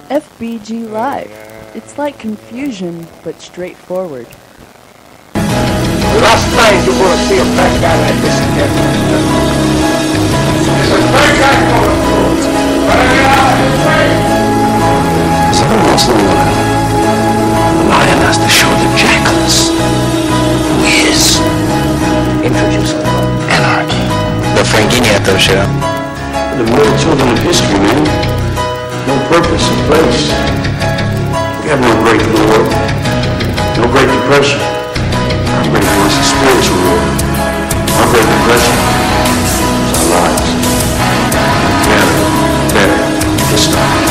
FBGlive. It's like confusion, but straightforward. The last time you're going to see a bad guy like this again. It's a bad guy going through. So once in a while, the lion has to show the jackals who he is. Introduce anarchy. The FNS3rd Is show. The real children of history, man. No purpose in place. We have no Great War, no Great Depression. Our Great War is a spiritual war. Our Great Depression is our lives. Together, better, this time.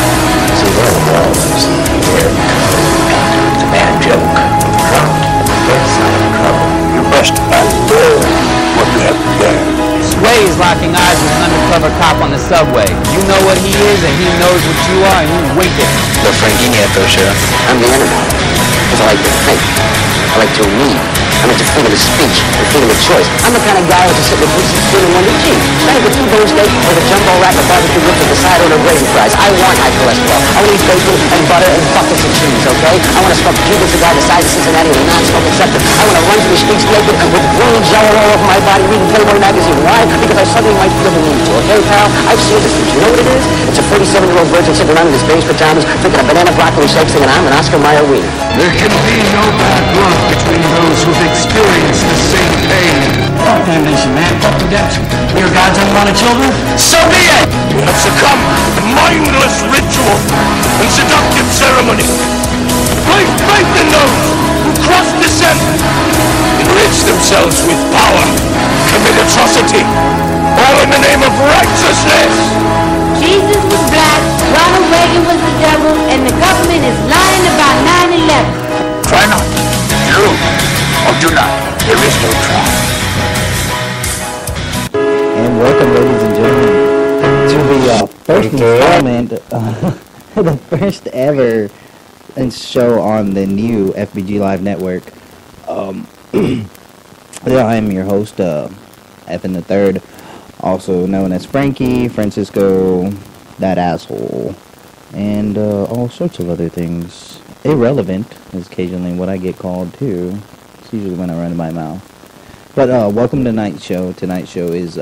See, one of the walls is here because it's a bad joke. Drunk. The good side of trouble. You must undo what you have begun. Sway is locking eyes with an undercover cop on the subway. You know what he is, and he knows what you are, and you wink at him. The FNS3rd show. I'm the enemy, because I like to think. I like to read. I like to freedom of speech and freedom of choice. I'm the kind of guy who can sit with a spoon and wonder, gee, should I have a T-bone steak or the jumbo wrap of barbecue ribs with the side or the gravy fries? I want high cholesterol. I want to eat bacon and butter and buckets of cheese, okay? I want to smoke a Cuban cigar the size of Cincinnati with a non-smoke accepted. I want to run through the streets naked with green jello all over my body reading Playboy magazine. Why? Because I suddenly might feel the need to, okay, pal? I've seen this. You know what it is? It's a 37-year-old virgin sitting around in his beige pajamas drinking a banana broccoli shake singing I'm an Oscar Mayer wiener. There can be no bad blood between those who've experienced the same pain. Fuck damnation, man. Fuck the death. Your God's unwanted children? So be it! We have succumbed to mindless ritual and seductive ceremony. Place faith in those who cross descent, enrich themselves with power, commit atrocity, all in the name of righteousness. Jesus was black, Ronald Reagan was the devil, and the government is lying about 9/11. Try not. Do or do not. There is no try. And welcome, ladies and gentlemen, to the first installment, the first ever show on the new FBGlive network. Yeah, I am your host, FNS3rd, also known as Frankie, Francisco, that asshole, and all sorts of other things. Irrelevant is occasionally what I get called too. It's usually when I run my mouth. But welcome to tonight's show. Tonight's show is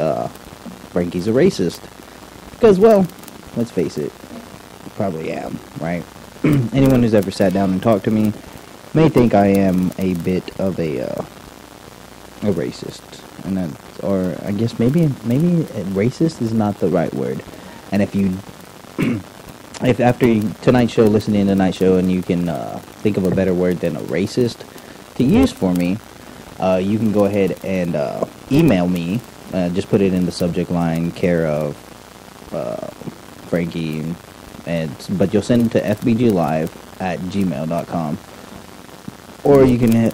Frankie's a racist. Because, well, let's face it, I probably am, right? Anyone who's ever sat down and talked to me may think I am a bit of a racist. And that's, or I guess maybe racist is not the right word. And if you if after tonight's show, listening to tonight's show, and you can think of a better word than a racist to use for me, you can go ahead and email me. Just put it in the subject line, care of Frankie, but you'll send it to fbglive@gmail.com, or you can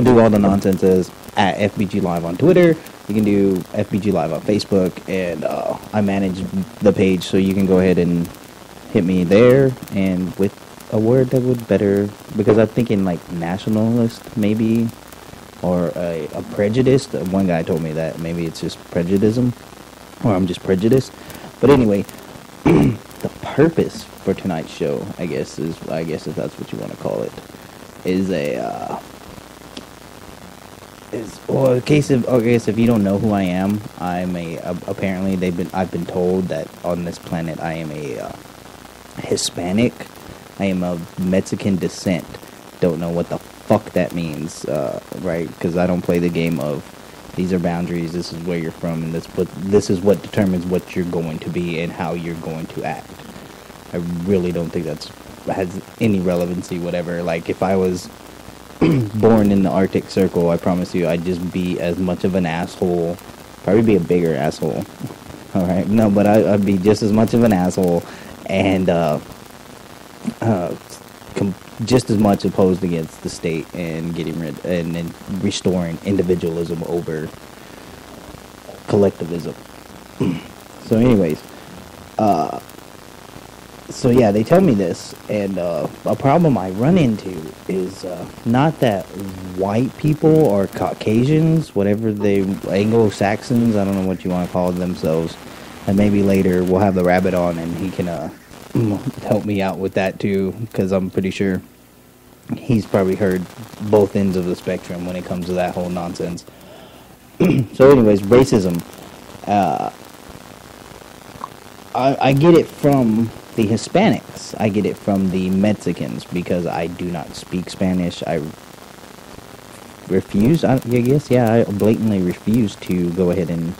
do all the nonsenses at FBGlive on Twitter. You can do FBGlive on Facebook, and I manage the page, so you can go ahead and hit me there, and with a word that would better, because I'm thinking like nationalist, maybe, or a prejudiced. One guy told me that maybe it's just prejudice, or I'm just prejudiced. But anyway, the purpose for tonight's show, I guess if that's what you want to call it, is in case if you don't know who I am, I'm apparently I've been told that on this planet I am a Hispanic. I am of Mexican descent. Don't know what the fuck that means, right? Because I don't play the game of these are boundaries, this is where you're from, and this is what determines what you're going to be and how you're going to act. I really don't think that has any relevancy, whatever. Like, if I was born in the Arctic Circle, I promise you I'd just be as much of an asshole, probably be a bigger asshole. Alright, no, but I'd be just as much of an asshole, and just as much opposed against the state and getting rid and restoring individualism over collectivism. So anyways, So yeah, they tell me this, and a problem I run into is not that white people or Caucasians, whatever they, Anglo-Saxons, I don't know what you want to call themselves, and maybe later we'll have the rabbit on and he can help me out with that too, because I'm pretty sure he's probably heard both ends of the spectrum when it comes to that whole nonsense. So anyways, racism. I get it from the Hispanics. I get it from the Mexicans because I do not speak Spanish. I refuse, I blatantly refuse to go ahead and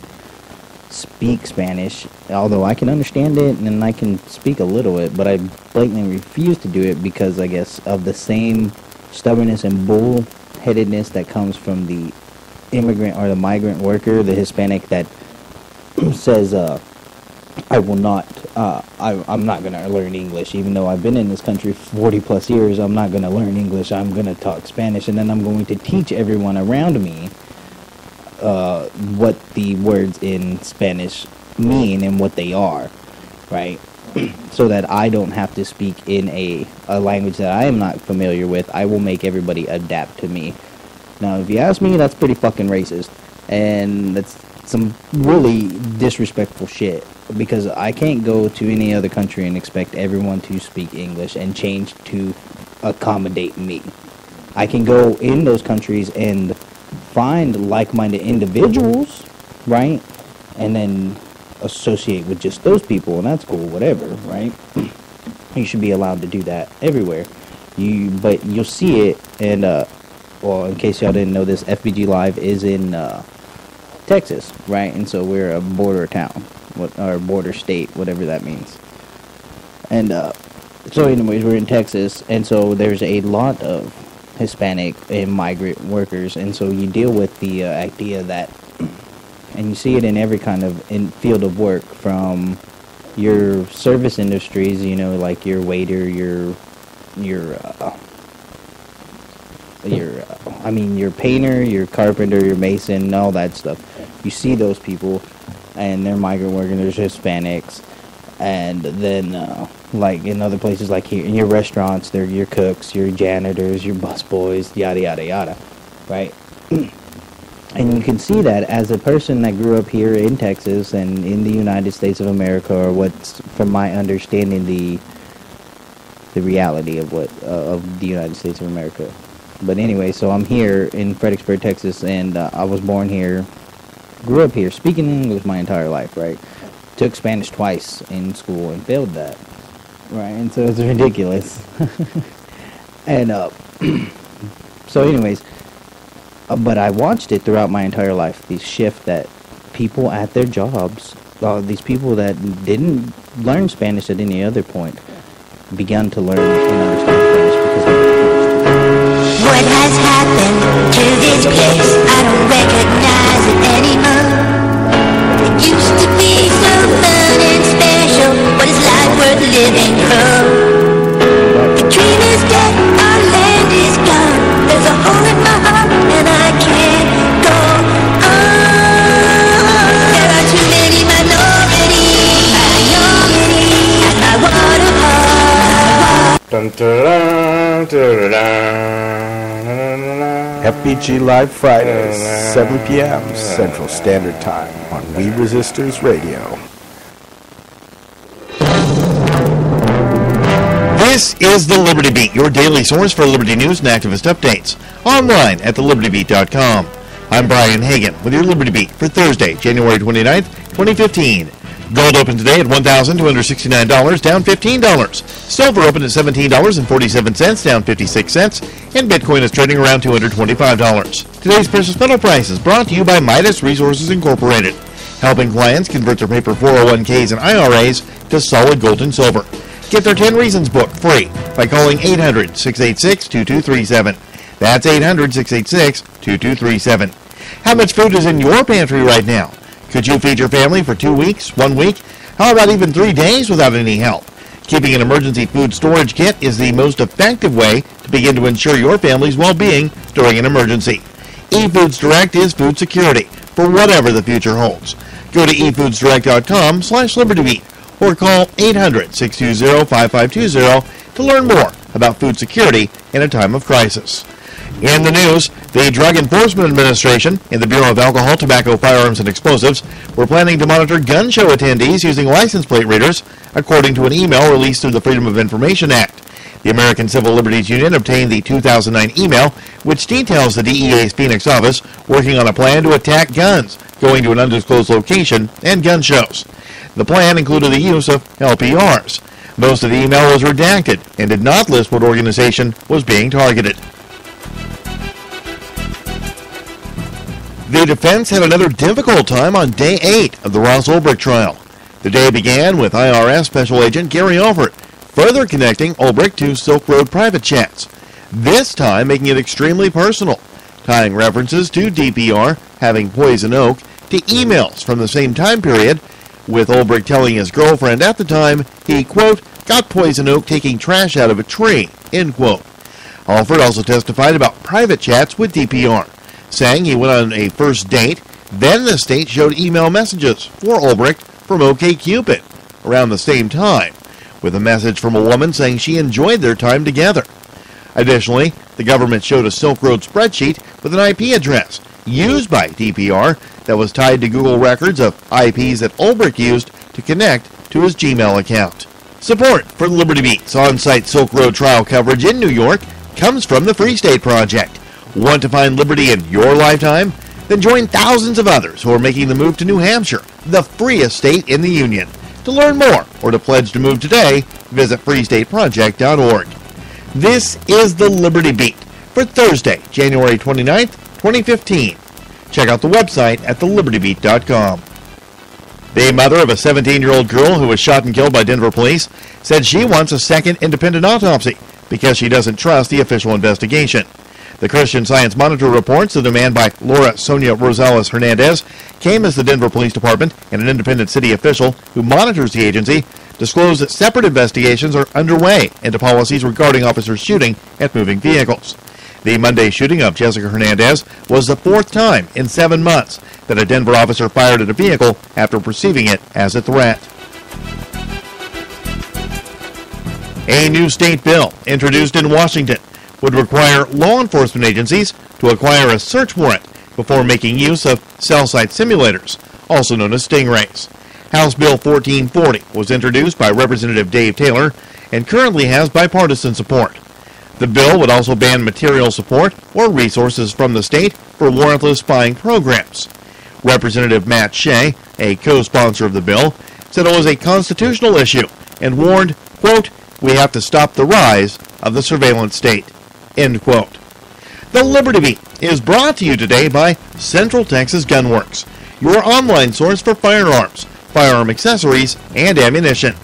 speak Spanish, although I can understand it and I can speak a little bit, but I blatantly refuse to do it because I guess of the same stubbornness and bullheadedness that comes from the immigrant or the migrant worker, the Hispanic that says, I will not, I'm not going to learn English, even though I've been in this country 40 plus years. I'm not going to learn English. I'm going to talk Spanish, and then I'm going to teach everyone around me what the words in Spanish mean and what they are, right? So that I don't have to speak in a language that I am not familiar with. I will make everybody adapt to me. Now, if you ask me, that's pretty fucking racist, and that's some really disrespectful shit, because I can't go to any other country and expect everyone to speak English and change to accommodate me. I can go in those countries and find like-minded individuals, right, and then associate with just those people, and that's cool, whatever, right? You should be allowed to do that everywhere. But you'll see it, and well, in case y'all didn't know this, FBGlive is in Texas, right? And so we're a border town, or border state, whatever that means. And so anyways, we're in Texas, and so there's a lot of Hispanic and migrant workers, and so you deal with the idea that, and you see it in every kind of field of work, from your service industries, you know, like your waiter, your painter, your carpenter, your mason, all that stuff. You see those people, and they're migrant workers, there's Hispanics, and then like in other places, like here in your restaurants, they're your cooks, your janitors, your busboys, yada yada yada, right? And you can see that as a person that grew up here in Texas and in the United States of America, or what's, from my understanding, the reality of what of the United States of America. But anyway, so I'm here in Fredericksburg, Texas, and I was born here, grew up here, speaking English my entire life, right? Took Spanish twice in school and failed that, right? And so it's ridiculous. And so anyways, but I watched it throughout my entire life, the shift that people at their jobs, these people that didn't learn Spanish at any other point, began to learn and understand Spanish because of it. What has happened to this place? I don't recognize it anymore. It used to be so fun and special. What is life worth living for? The dream is dead, our land is gone. There's a hole in my heart and I can't go on. There are too many minorities at my water park. Dun, dun, dun, dun, dun. FBG Live Fridays, 7 p.m. Central Standard Time on We Resistors Radio. This is the Liberty Beat, your daily source for liberty news and activist updates. Online at thelibertybeat.com. I'm Brian Hagan with your Liberty Beat for Thursday, January 29th, 2015. Gold opened today at $1,269, down $15. Silver opened at $17.47, down 56 cents. And Bitcoin is trading around $225. Today's precious metal price is brought to you by Midas Resources Incorporated, helping clients convert their paper 401ks and IRAs to solid gold and silver. Get their 10 Reasons book free by calling 800-686-2237. That's 800-686-2237. How much food is in your pantry right now? Could you feed your family for 2 weeks, 1 week? How about even 3 days without any help? Keeping an emergency food storage kit is the most effective way to begin to ensure your family's well-being during an emergency. eFoods Direct is food security for whatever the future holds. Go to efoodsdirect.com/libertybeat or call 800-620-5520 to learn more about food security in a time of crisis. In the news, the Drug Enforcement Administration and the Bureau of Alcohol, Tobacco, Firearms, and Explosives were planning to monitor gun show attendees using license plate readers, according to an email released through the Freedom of Information Act. The American Civil Liberties Union obtained the 2009 email, which details the DEA's Phoenix office working on a plan to attack guns, going to an undisclosed location, and gun shows. The plan included the use of LPRs. Most of the email was redacted and did not list what organization was being targeted. The defense had another difficult time on Day 8 of the Ross Ulbricht trial. The day began with IRS Special Agent Gary Alford further connecting Ulbricht to Silk Road private chats, this time making it extremely personal, tying references to DPR having poison oak to emails from the same time period, with Ulbricht telling his girlfriend at the time he, quote, got poison oak taking trash out of a tree, end quote. Alford also testified about private chats with DPR, saying he went on a first date, then the state showed email messages for Ulbricht from OkCupid around the same time, with a message from a woman saying she enjoyed their time together. Additionally, the government showed a Silk Road spreadsheet with an IP address used by DPR that was tied to Google records of IPs that Ulbricht used to connect to his Gmail account. Support for the Liberty Beat's on-site Silk Road trial coverage in New York comes from the Free State Project. Want to find liberty in your lifetime? Then join thousands of others who are making the move to New Hampshire, the freest state in the Union. To learn more or to pledge to move today, visit freestateproject.org. This is the Liberty Beat for Thursday, January 29th, 2015. Check out the website at thelibertybeat.com. The mother of a 17-year-old girl who was shot and killed by Denver police said she wants a second independent autopsy because she doesn't trust the official investigation. The Christian Science Monitor reports the demand by Laura Sonia Rosales Hernandez came as the Denver Police Department and an independent city official who monitors the agency disclosed that separate investigations are underway into policies regarding officers shooting at moving vehicles. The Monday shooting of Jessica Hernandez was the fourth time in 7 months that a Denver officer fired at a vehicle after perceiving it as a threat. A new state bill introduced in Washington would require law enforcement agencies to acquire a search warrant before making use of cell site simulators, also known as stingrays. House Bill 1440 was introduced by Representative Dave Taylor and currently has bipartisan support. The bill would also ban material support or resources from the state for warrantless spying programs. Representative Matt Shea, a co-sponsor of the bill, said it was a constitutional issue and warned, quote, we have to stop the rise of the surveillance state, end quote. The Liberty Beat is brought to you today by Central Texas Gunworks, your online source for firearms, firearm accessories, and ammunition.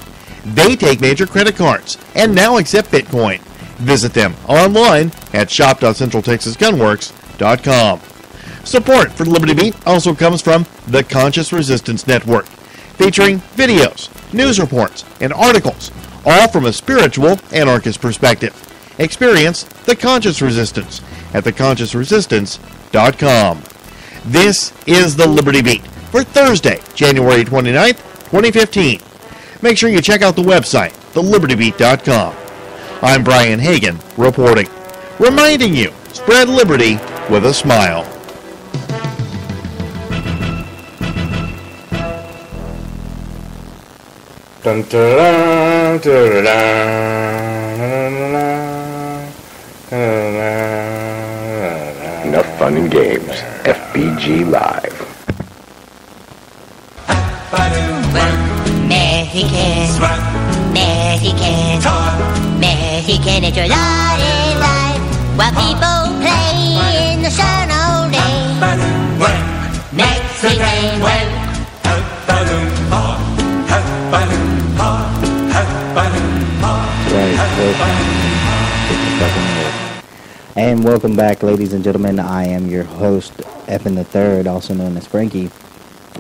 They take major credit cards and now accept Bitcoin. Visit them online at shop.centraltexasgunworks.com. Support for the Liberty Beat also comes from the Conscious Resistance Network, featuring videos, news reports, and articles, all from a spiritual anarchist perspective. Experience the Conscious Resistance at theconsciousresistance.com. This is the Liberty Beat for Thursday, January 29th, 2015. Make sure you check out the website, thelibertybeat.com. I'm Brian Hagan, reporting. Reminding you, spread liberty with a smile. Dun, dun, dun, Enough fun and games. FBGlive. Mexican, it's your life, life. While people play in the sun all day. Mexican, And welcome back, ladies and gentlemen. I am your host, FNS3rd, also known as Frankie.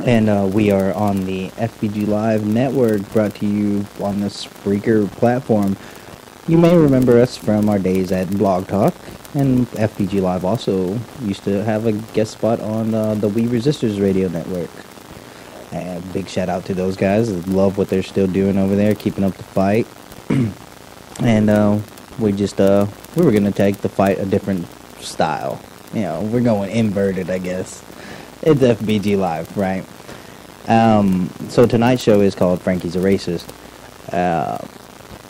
And we are on the FBGlive network, brought to you on the Spreaker platform. You may remember us from our days at Blog Talk, and FBGlive also used to have a guest spot on the We Resistors radio network. And big shout out to those guys. Love what they're still doing over there, keeping up the fight. And we were gonna take the fight a different style. You know, we're going inverted, I guess. It's FBGlive, right? So tonight's show is called Frankie's a Racist.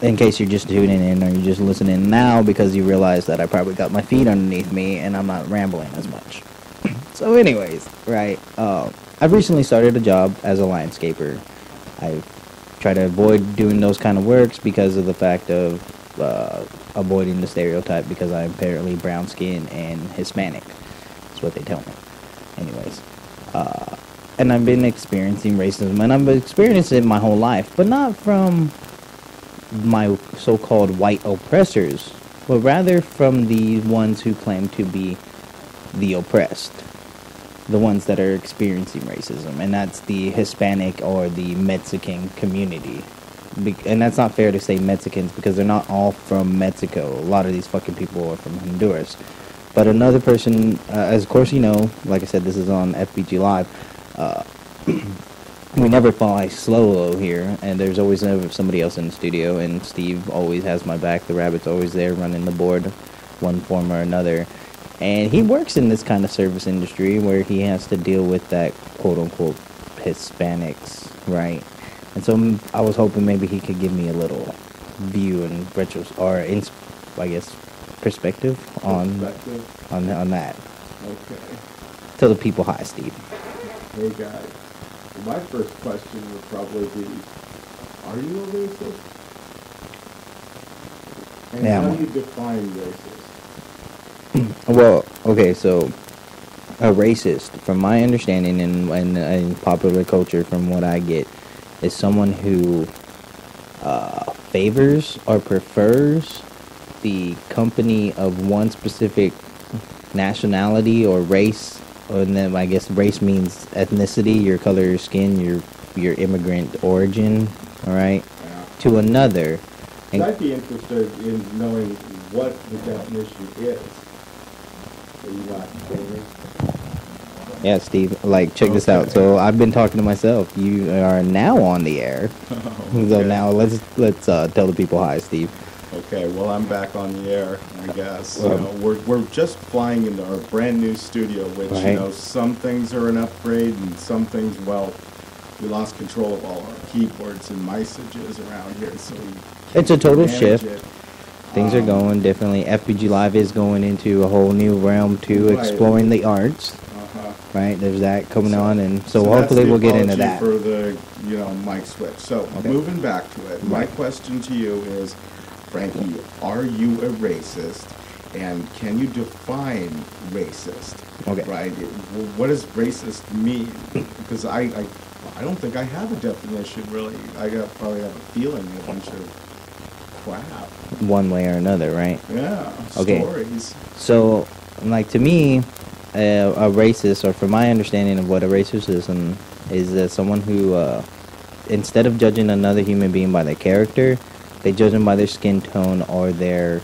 In case you're just tuning in or you're just listening now because you realize that I probably got my feet underneath me and I'm not rambling as much. So anyways, right, I've recently started a job as a landscaper. I try to avoid doing those kind of works because of the fact of avoiding the stereotype because I'm apparently brown skin and Hispanic. That's what they tell me. Anyways, and I've been experiencing racism, and I've experienced it my whole life, but not from my so-called white oppressors, but rather from the ones who claim to be the oppressed, the ones that are experiencing racism, and that's the Hispanic or the Mexican community. And that's not fair to say Mexicans because they're not all from Mexico. A lot of these fucking people are from Honduras. But another person, as of course you know, like I said, this is on FBGlive. We never fly solo here, and there's always somebody else in the studio, and Steve always has my back. The rabbit's always there running the board, one form or another. And he works in this kind of service industry where he has to deal with that quote-unquote Hispanics, right? And so I was hoping maybe he could give me a little view and I guess, perspective on that. Okay. Tell the people hi, Steve. Hey guys. My first question would probably be, are you a racist? And Yeah. how do you define racist? Well, okay, so a racist, from my understanding and popular culture, from what I get, is someone who favors or prefers the company of one specific nationality or race. And then I guess race means ethnicity, your color of your skin, your immigrant origin, all right, to another. And I'd be interested in knowing what the definition is. So you want Yeah, Steve, like, check this out. So I've been talking to myself. You are now on the air. So now let's tell the people hi, Steve. Okay, well, I'm back on the air, I guess. We're just flying into our brand new studio, which, some things are an upgrade and some things, well, we lost control of all our keyboards and messages around here, so it's a total shift. Things are going differently. FBGlive is going into a whole new realm, too, exploring the arts. Right, there's that coming on, and so hopefully we'll get into that. For the, mic switch. So, moving back to it, my question to you is, Frankie, are you a racist, and can you define racist? Okay. Right? What does racist mean? Because I don't think I have a definition, really. Probably have a feeling, a bunch of crap. One way or another, right? Yeah, okay. Stories. So, like, to me, a racist, or from my understanding of what a racist is someone who, instead of judging another human being by their character, they judge them by their skin tone or their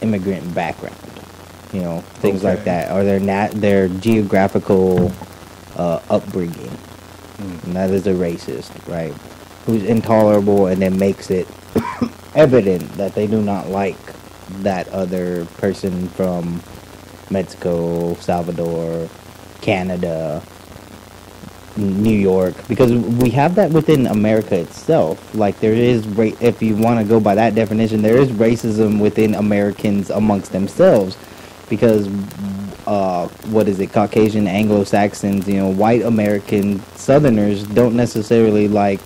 immigrant background, things like that, or their geographical upbringing. And that is a racist, right? Who's intolerable and then makes it evident that they do not like that other person from Mexico, Salvador, Canada, New York, because we have that within America itself. Like, there is, if you want to go by that definition, there is racism within Americans amongst themselves, because Caucasian, Anglo-Saxons, white American Southerners don't necessarily like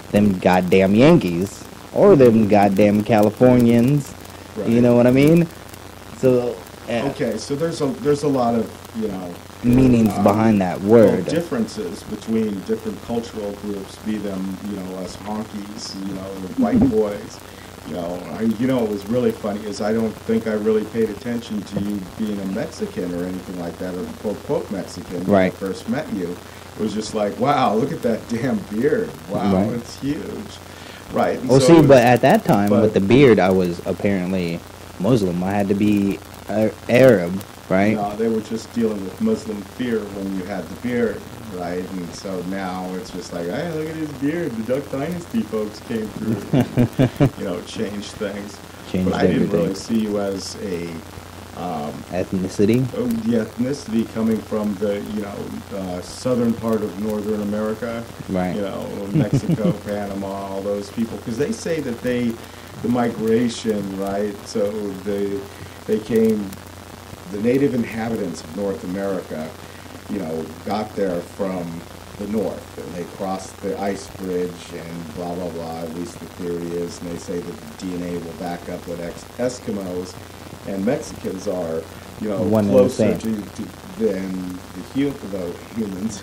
them goddamn Yankees or them goddamn Californians. Right. You know what I mean? So. Yeah. Okay, so there's a lot of meanings behind that word. Differences between different cultural groups, be them us honkies, the white boys. What was really funny is I don't think I really paid attention to you being a Mexican or anything like that, or quote Mexican. When I first met you, it was just like, wow, look at that damn beard. Wow, it's huge. Right. Well, so but at that time with the beard, I was apparently Muslim. I had to be Arab right? No, they were just dealing with Muslim fear when you had the beard, right? And so now it's just like, hey, look at his beard. The Duck Dynasty folks came through, changed things. Changed but I didn't everything. really see you as a ethnicity. Oh, the ethnicity coming from the southern part of Northern America, right? Mexico, Panama, all those people, because they say that the migration, right? So they came, the native inhabitants of North America, got there from the north, and they crossed the ice bridge and blah blah blah. At least the theory is, and they say that the DNA will back up what Eskimos and Mexicans are, One and the closer same. than the humans,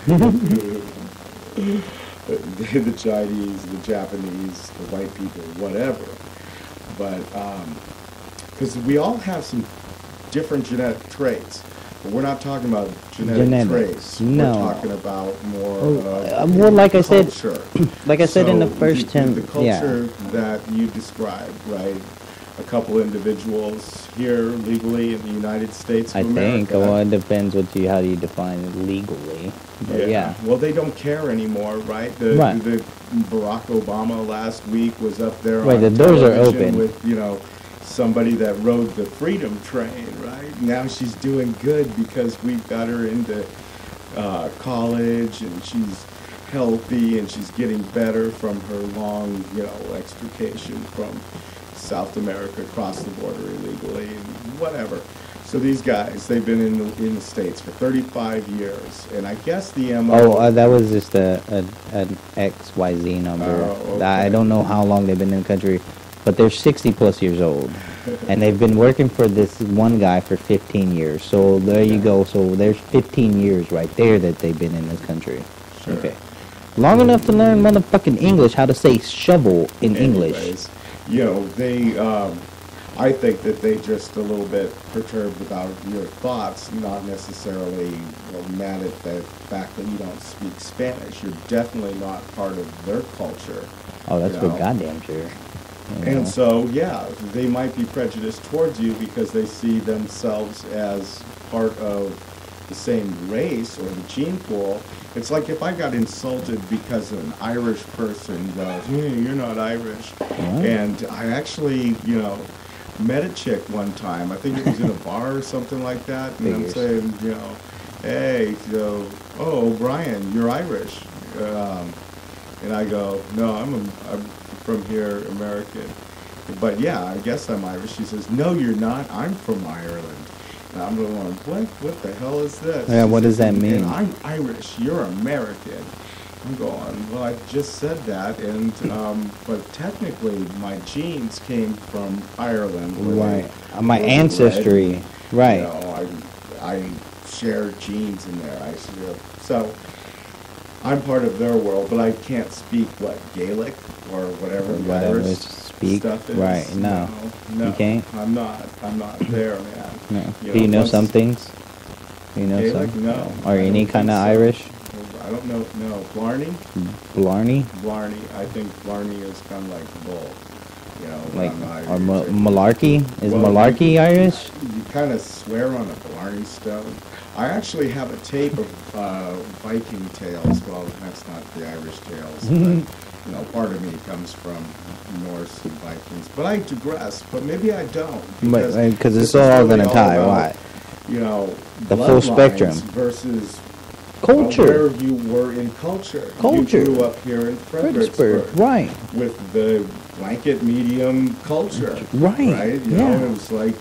the Chinese, the Japanese, the white people, whatever. But because we all have some different genetic traits. But we're not talking about genetic traits. No. We're talking about more well, like I said, culture. like I said in the So first 10, the culture that you described, right? A couple individuals here legally in the United States of I think. America. Well, it depends how do you define it legally. But yeah. Well, they don't care anymore, right? The Barack Obama last week was up there Right, on the doors are television open. with, somebody that rode the Freedom Train, right? Now she's doing good because we've got her into college, and she's healthy, and she's getting better from her long, extrication from South America across the border illegally and whatever. So these guys, they've been in the States for 35 years, and I guess the MO... Oh, that was just an XYZ number. Oh, okay. I don't know how long they've been in the country, but they're 60 plus years old. And they've been working for this one guy for 15 years. So there you go. So there's 15 years right there that they've been in this country. Sure. Okay. Long enough to learn motherfucking English, how to say shovel in English. Anyways, they... I think that they just a little bit perturbed about your thoughts, not necessarily mad at the fact that you don't speak Spanish. You're definitely not part of their culture. Oh, that's for goddamn sure. And so, they might be prejudiced towards you because they see themselves as part of the same race or the gene pool. It's like if I got insulted because an Irish person goes, hey, you're not Irish. And I actually, met a chick one time. I think it was in a bar or something like that. And I'm saying, hey, oh, Brian, you're Irish. And I go, no, I'm from here, American. But yeah, I guess I'm Irish. She says, no, you're not. I'm from Ireland. And I'm going, what the hell is this? Yeah, what does that mean? And I'm Irish. You're American. I'm going, well, I just said that, and but technically my genes came from Ireland. Right. My ancestry. Right. I share genes in there. So I'm part of their world, but I can't speak, Gaelic or whatever the Irish stuff is. Right, no. You can't? I'm not there, man. No. Do you know some things? Do you know Gaelic? some? No. Are any kind of Irish? I don't know. No, Blarney. Blarney. Blarney. I think Blarney is kind of like bull. Like or malarkey? Is malarkey Irish? You kind of swear on a Blarney stone. I actually have a tape of Viking tales. Well, that's not the Irish tales, but part of me comes from Norse and Vikings. But I digress. But maybe I don't. Because it's all going to tie. Why? The full spectrum versus culture. Where you were in culture. You grew up here in Fredericksburg. Right. With the blanket medium culture. Right. It was like,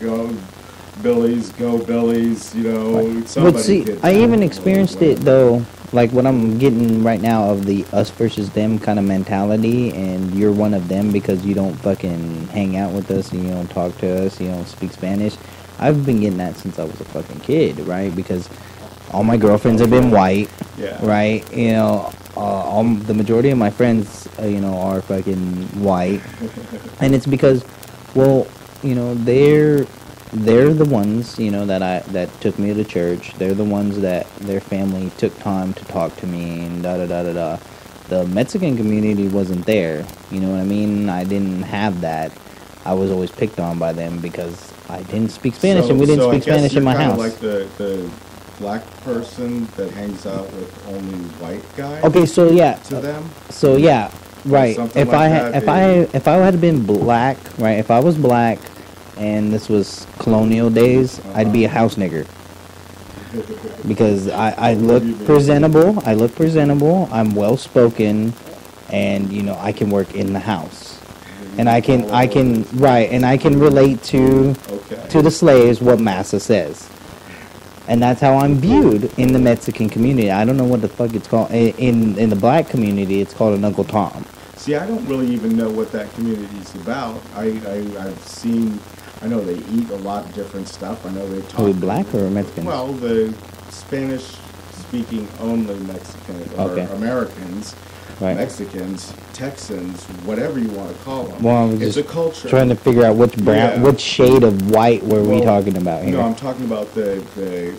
Billies, go Billies, somebody But see, I even experienced it, though, like what I'm getting right now of the us versus them kind of mentality, and you're one of them because you don't fucking hang out with us and you don't talk to us, you don't speak Spanish. I've been getting that since I was a fucking kid, right? Because all my girlfriends have been white, right? The majority of my friends, are fucking white, and it's because, they're the ones, that took me to church. They're the ones that their family took time to talk to me and da-da-da-da-da. The Mexican community wasn't there, you know what I mean? I didn't have that. I was always picked on by them because I didn't speak Spanish and we didn't speak Spanish in my house. Like the black person that hangs out with only white guys. Okay, so yeah. To them. So yeah, right. If I had been black, right? If I was black, and this was colonial days, I'd be a house nigger. Because I look presentable. I'm well spoken, and I can work in the house, and I can relate to the slaves what massa says, and that's how I'm viewed in the Mexican community. I don't know what the fuck it's called in the black community. It's called an Uncle Tom. See, I don't really even know what that community is about. I've seen. I know they eat a lot of different stuff. I know they talk. Are we black or Mexican? Well, the Spanish-speaking only Mexicans or Americans, right. Mexicans, Texans, whatever you want to call them. Well, I was it's just a culture. Trying to figure out which brown, which shade of white were we talking about here? No, I'm talking about the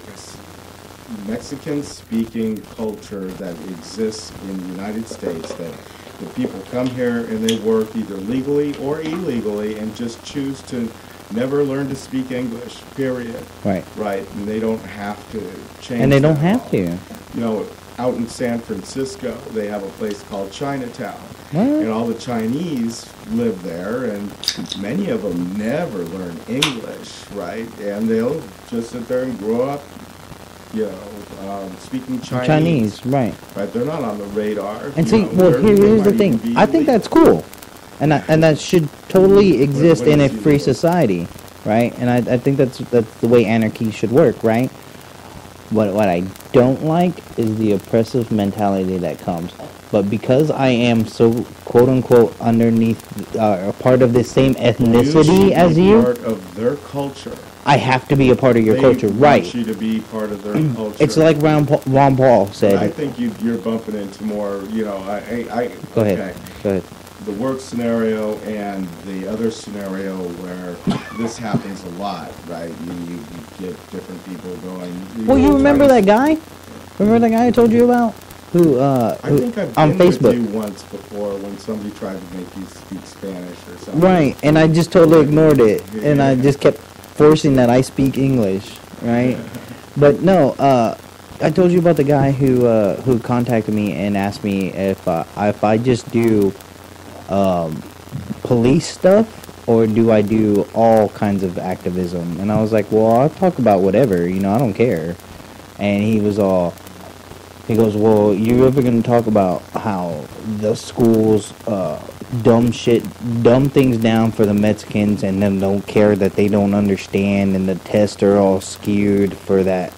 Mexican-speaking culture that exists in the United States. That the people come here and they work either legally or illegally and just choose to never learn to speak English, period. Right. Right, and they don't have to change. And they don't have to. Out in San Francisco, they have a place called Chinatown. What? And all the Chinese live there, and many of them never learn English, right? And they'll just sit there and grow up, speaking Chinese. Right. Right, they're not on the radar. And see, here's the thing. I think that's cool. And that should totally exist in a free society, right? And I think that's the way anarchy should work, right? What I don't like is the oppressive mentality that comes. But because I am so quote unquote underneath a part of the same ethnicity as you, part of their culture. I have to be a part of your culture, right? Want you to be part of their culture. It's like Ron Paul said. I think you're bumping into more. Go ahead. Go ahead. The work scenario and the other scenario where this happens a lot, right? You get different people going. Well, you remember that guy? Remember that guy I told you about? Who I think I've on been Facebook. with you once before when somebody tried to make you speak Spanish or something. Right, and I just totally ignored it, and I just kept forcing that I speak English, right? But no, I told you about the guy who contacted me and asked me if I just do police stuff or do I do all kinds of activism, and I was like, well, I'll talk about whatever, I don't care. And he goes, well, you ever gonna talk about how the schools dumb things down for the Mexicans and then don't care that they don't understand and the tests are all skewed for that?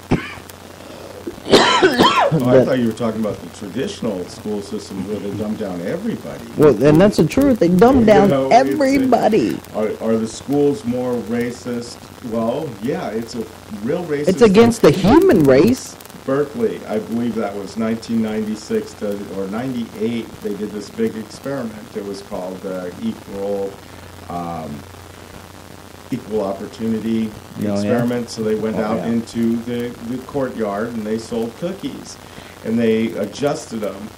I thought you were talking about the traditional school system where they dumb down everybody. Well, and that's the truth. They dumb down everybody. Are the schools more racist? Well, yeah, it's a real racist. It's against the human race. Berkeley, I believe that was 1996 or 98. They did this big experiment. It was called equal opportunity experiment. Yeah. So they went out into the courtyard and they sold cookies, and they adjusted them,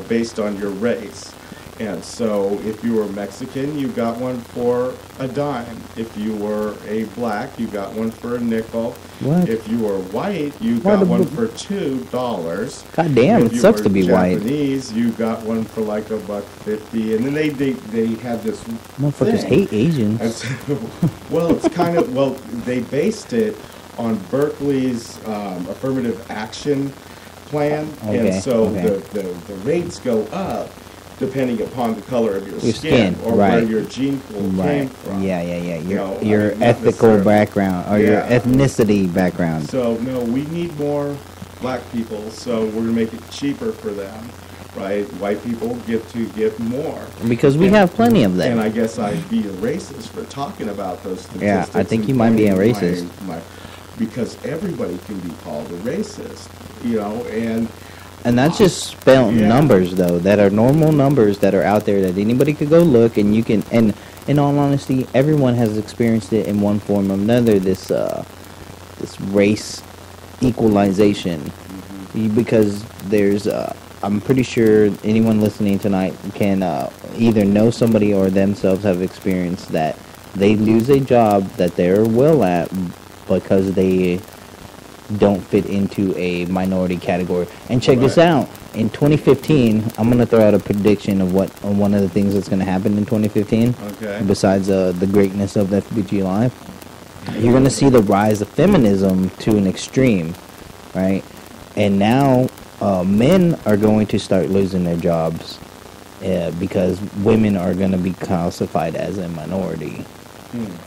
based on your race. And so if you were Mexican, you got one for a dime. If you were a black, you got one for a nickel. What? If you were white, you got one for $2. God damn, it sucks to be white. If you were Japanese, you got one for like $1.50. And then they had this motherfuckers hate Asians. Well, it's kind of, they based it on Berkeley's affirmative action plan. Okay. And so the rates go up depending upon the color of your skin or where your gene pool came from. Yeah. Your ethical background or your ethnicity background. So, no, we need more black people, so we're going to make it cheaper for them, right? White people get to get more. Because we have plenty of them. And I guess I'd be a racist for talking about those statistics. Yeah, I think you might be a racist. Because everybody can be called a racist, And that's just spelled numbers, though, that are normal numbers that are out there that anybody could go look, and you can, and in all honesty, everyone has experienced it in one form or another, this race equalization, because there's, I'm pretty sure anyone listening tonight can either know somebody or themselves have experienced that They lose a job that they're well at because they don't fit into a minority category. And check this out. In 2015, I'm going to throw out a prediction of one of the things that's going to happen in 2015. Okay. Besides the greatness of FBGlive. You're going to see the rise of feminism to an extreme, right? And now men are going to start losing their jobs because women are going to be classified as a minority.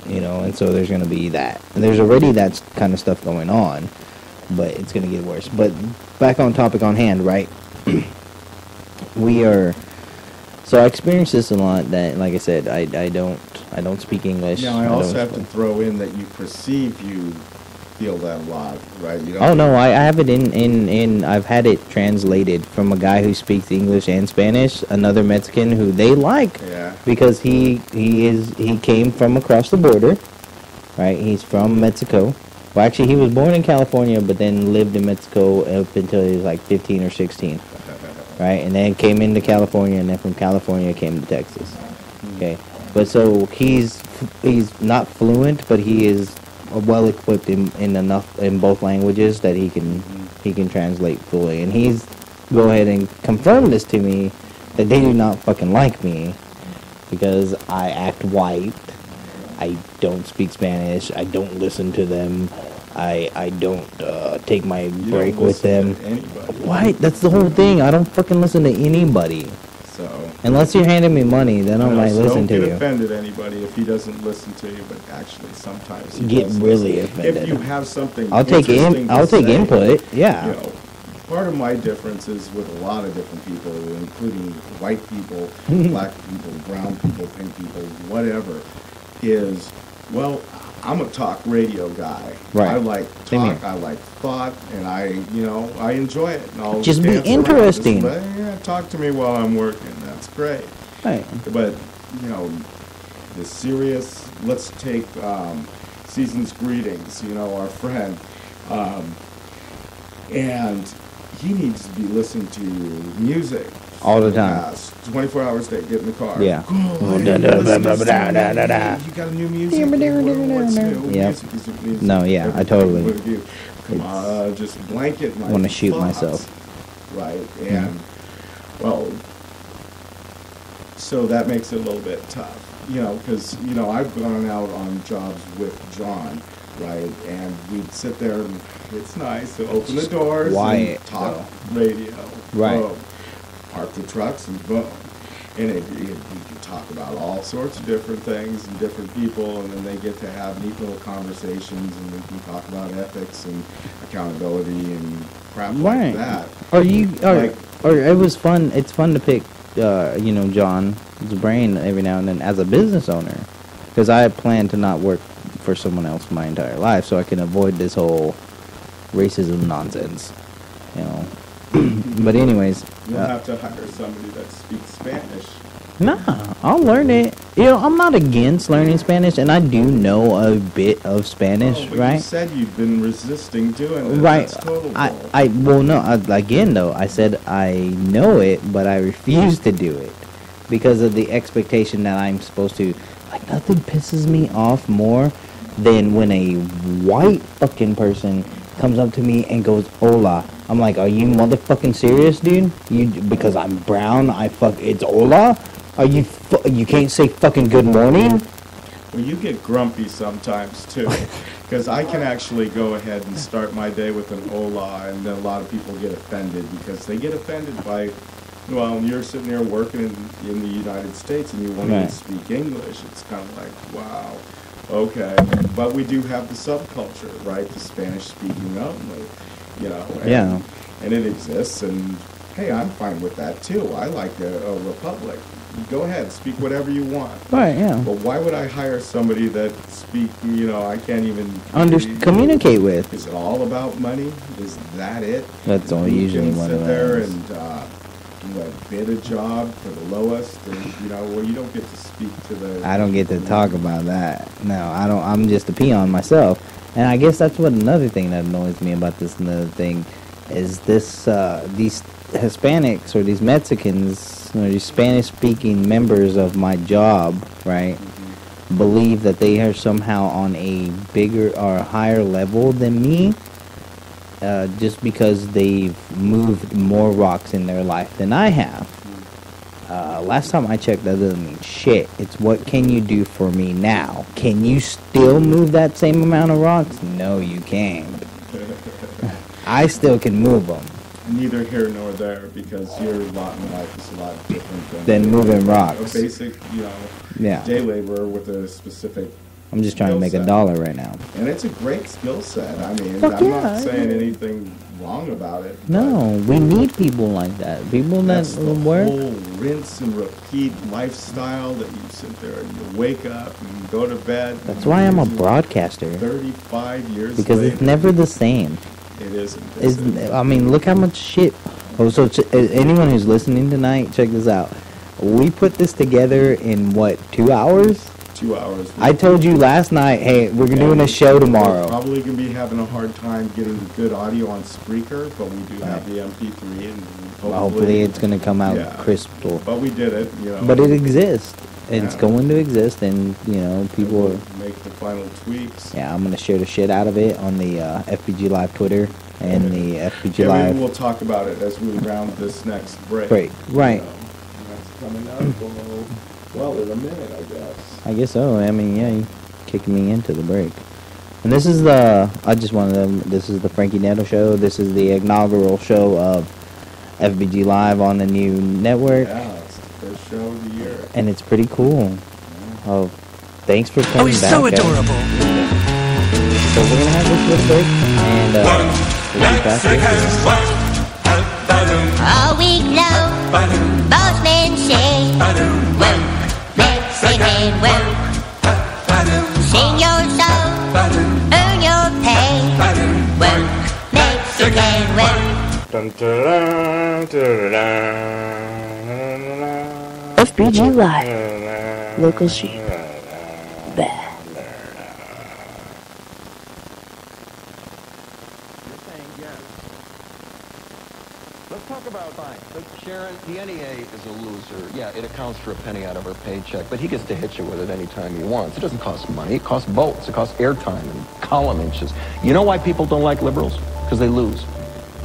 You know, and so there's going to be that. And there's already that kind of stuff going on, but it's going to get worse. But back on topic on hand, right? So I experienced this a lot. That, like I said, I don't speak English. Now I also have to throw in that you feel that a lot, right? You don't Oh no, I have it in I've had it translated from a guy who speaks English and Spanish, another Mexican who they like, because he came from across the border, right? He's from Mexico. Well, actually, he was born in California, but then lived in Mexico up until he was like 15 or 16, right? And then came into California, and then from California came to Texas. Okay, but so he's not fluent, but he is well equipped in both languages that he can translate fully. And he's go ahead and confirm this to me that they do not fucking like me because I act white. I don't speak Spanish. I don't listen to them. I don't take my break with them. Why? That's the whole thing. I don't fucking listen to anybody. So unless you're handing me money, then I might listen to you. Don't get offended anybody if he doesn't listen to you, but actually sometimes he get really listen. offended. If you have something, I'll take input. Yeah. You know, part of my differences with a lot of different people, including white people, black people, brown people, pink people, whatever, is, well, I'm a talk radio guy. Right. I like talk, I like thought, and I enjoy it. And I'll just be dance interesting. Talk to me while I'm working. That's great. Right. But, the serious, let's take Season's Greetings, our friend. And he needs to be listening to music all the time. 24 hours a day, get in the car. Yeah. You got a new music? What's new? Yep. No, yeah, I totally. Come on, just blanket my want to shoot thoughts, myself. Right, and, well, so that makes it a little bit tough, because, I've gone out on jobs with John, right, and we'd sit there and it's nice to open the doors and talk radio. Right. Boom. Park the trucks and boom. And we can talk about all sorts of different things and different people, and then they get to have neat little conversations, and we can talk about ethics and accountability and crap like that. Or it was fun. It's fun to pick, John's brain every now and then as a business owner, because I plan to not work for someone else my entire life, so I can avoid this whole racism nonsense, But anyways, you'll have to hire somebody that speaks Spanish. Nah, I'll learn it. I'm not against learning Spanish, and I do know a bit of Spanish, right? You said you've been resisting doing it. Right. That's total bull. I said I know it, but I refuse to do it because of the expectation that I'm supposed to. Like, nothing pisses me off more than when a white fucking person comes up to me and goes, "Hola." I'm like, are you motherfucking serious, dude? Because I'm brown, it's hola? Are you can't say fucking good morning? Well, you get grumpy sometimes, too. Because I can actually go ahead and start my day with an hola, and then a lot of people get offended because they get offended by, well, you're sitting there working in the United States and you want to speak English. It's kind of like, wow, okay. But we do have the subculture, right? The Spanish-speaking only. And it exists, and hey, I'm fine with that too. I like a republic. Go ahead, speak whatever you want. Right, yeah. But why would I hire somebody that I can't even communicate with? Is it all about money? Is that it? That's all usually what it is. Sit there and bid a job for the lowest, and you don't get to speak to the. I don't get to talk about that. No, I don't. I'm just a peon myself. And I guess that's what another thing that annoys me about this another thing is this these Hispanics or these Mexicans or these Spanish-speaking members of my job, right? believe that they are somehow on a bigger or higher level than me, just because they've moved more rocks in their life than I have. Last time I checked, that doesn't mean shit. It's what can you do for me now? Can you still move that same amount of rocks? No, you can't. I still can move them. Neither here nor there, because your lot in life is a lot different than moving rocks. A basic, day laborer with a specific. I'm just trying to make $1 right now. And it's a great skill set. I mean, Fuck I'm not saying anything wrong about it. No, we need people like that. People that work. That's the whole rinse and repeat lifestyle that you sit there and you wake up and you go to bed. That's why I'm a broadcaster. 35 years because later, it's never the same. It isn't. I mean, look how much shit. Oh, so anyone who's listening tonight, check this out. We put this together in what, 2 hours? 2 hours. I told you last night, hey, we're doing a show tomorrow. We're probably going to be having a hard time getting good audio on Spreaker, but we do have the MP3, and hopefully it's going to come out crystal. But we did it, But it exists. It's going to exist, and, people will make the final tweaks. Yeah, I'm going to share the shit out of it on the FBGlive Twitter and the FBGlive. Maybe we'll talk about it as we round this next break. Right. That's coming up. Well, in a minute, I guess. I guess so. I mean, you're kicking me into the break. And this is this is the Frankie Netto Show. This is the inaugural show of FBGlive on the new network. Yeah, it's the first show of the year. And it's pretty cool. Oh, thanks for coming he's back. so adorable. So we're going to have this little break, and we'll be back here. All week long, boss men say, work, Mexican work. Sing your song, earn your pay. Work, Mexican work. FBGlive, local sheep. Bah. Sharon, the NEA is a loser. Yeah, it accounts for a penny out of our paycheck, but he gets to hit you with it anytime he wants. It doesn't cost money. It costs votes. It costs airtime and column inches. You know why people don't like liberals? Because they lose.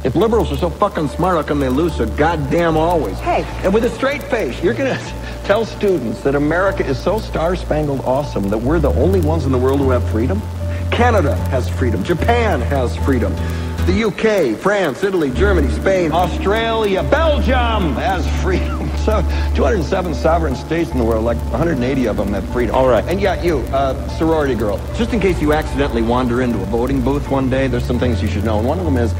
If liberals are so fucking smart, how come they lose so goddamn always? Hey, and with a straight face, you're going to tell students that America is so star-spangled awesome that we're the only ones in the world who have freedom? Canada has freedom. Japan has freedom. The UK, France, Italy, Germany, Spain, Australia, Belgium has freedom. So 207 sovereign states in the world, like 180 of them have freedom. All right. And yeah, you, sorority girl, just in case you accidentally wander into a voting booth one day, there's some things you should know. And one of them is,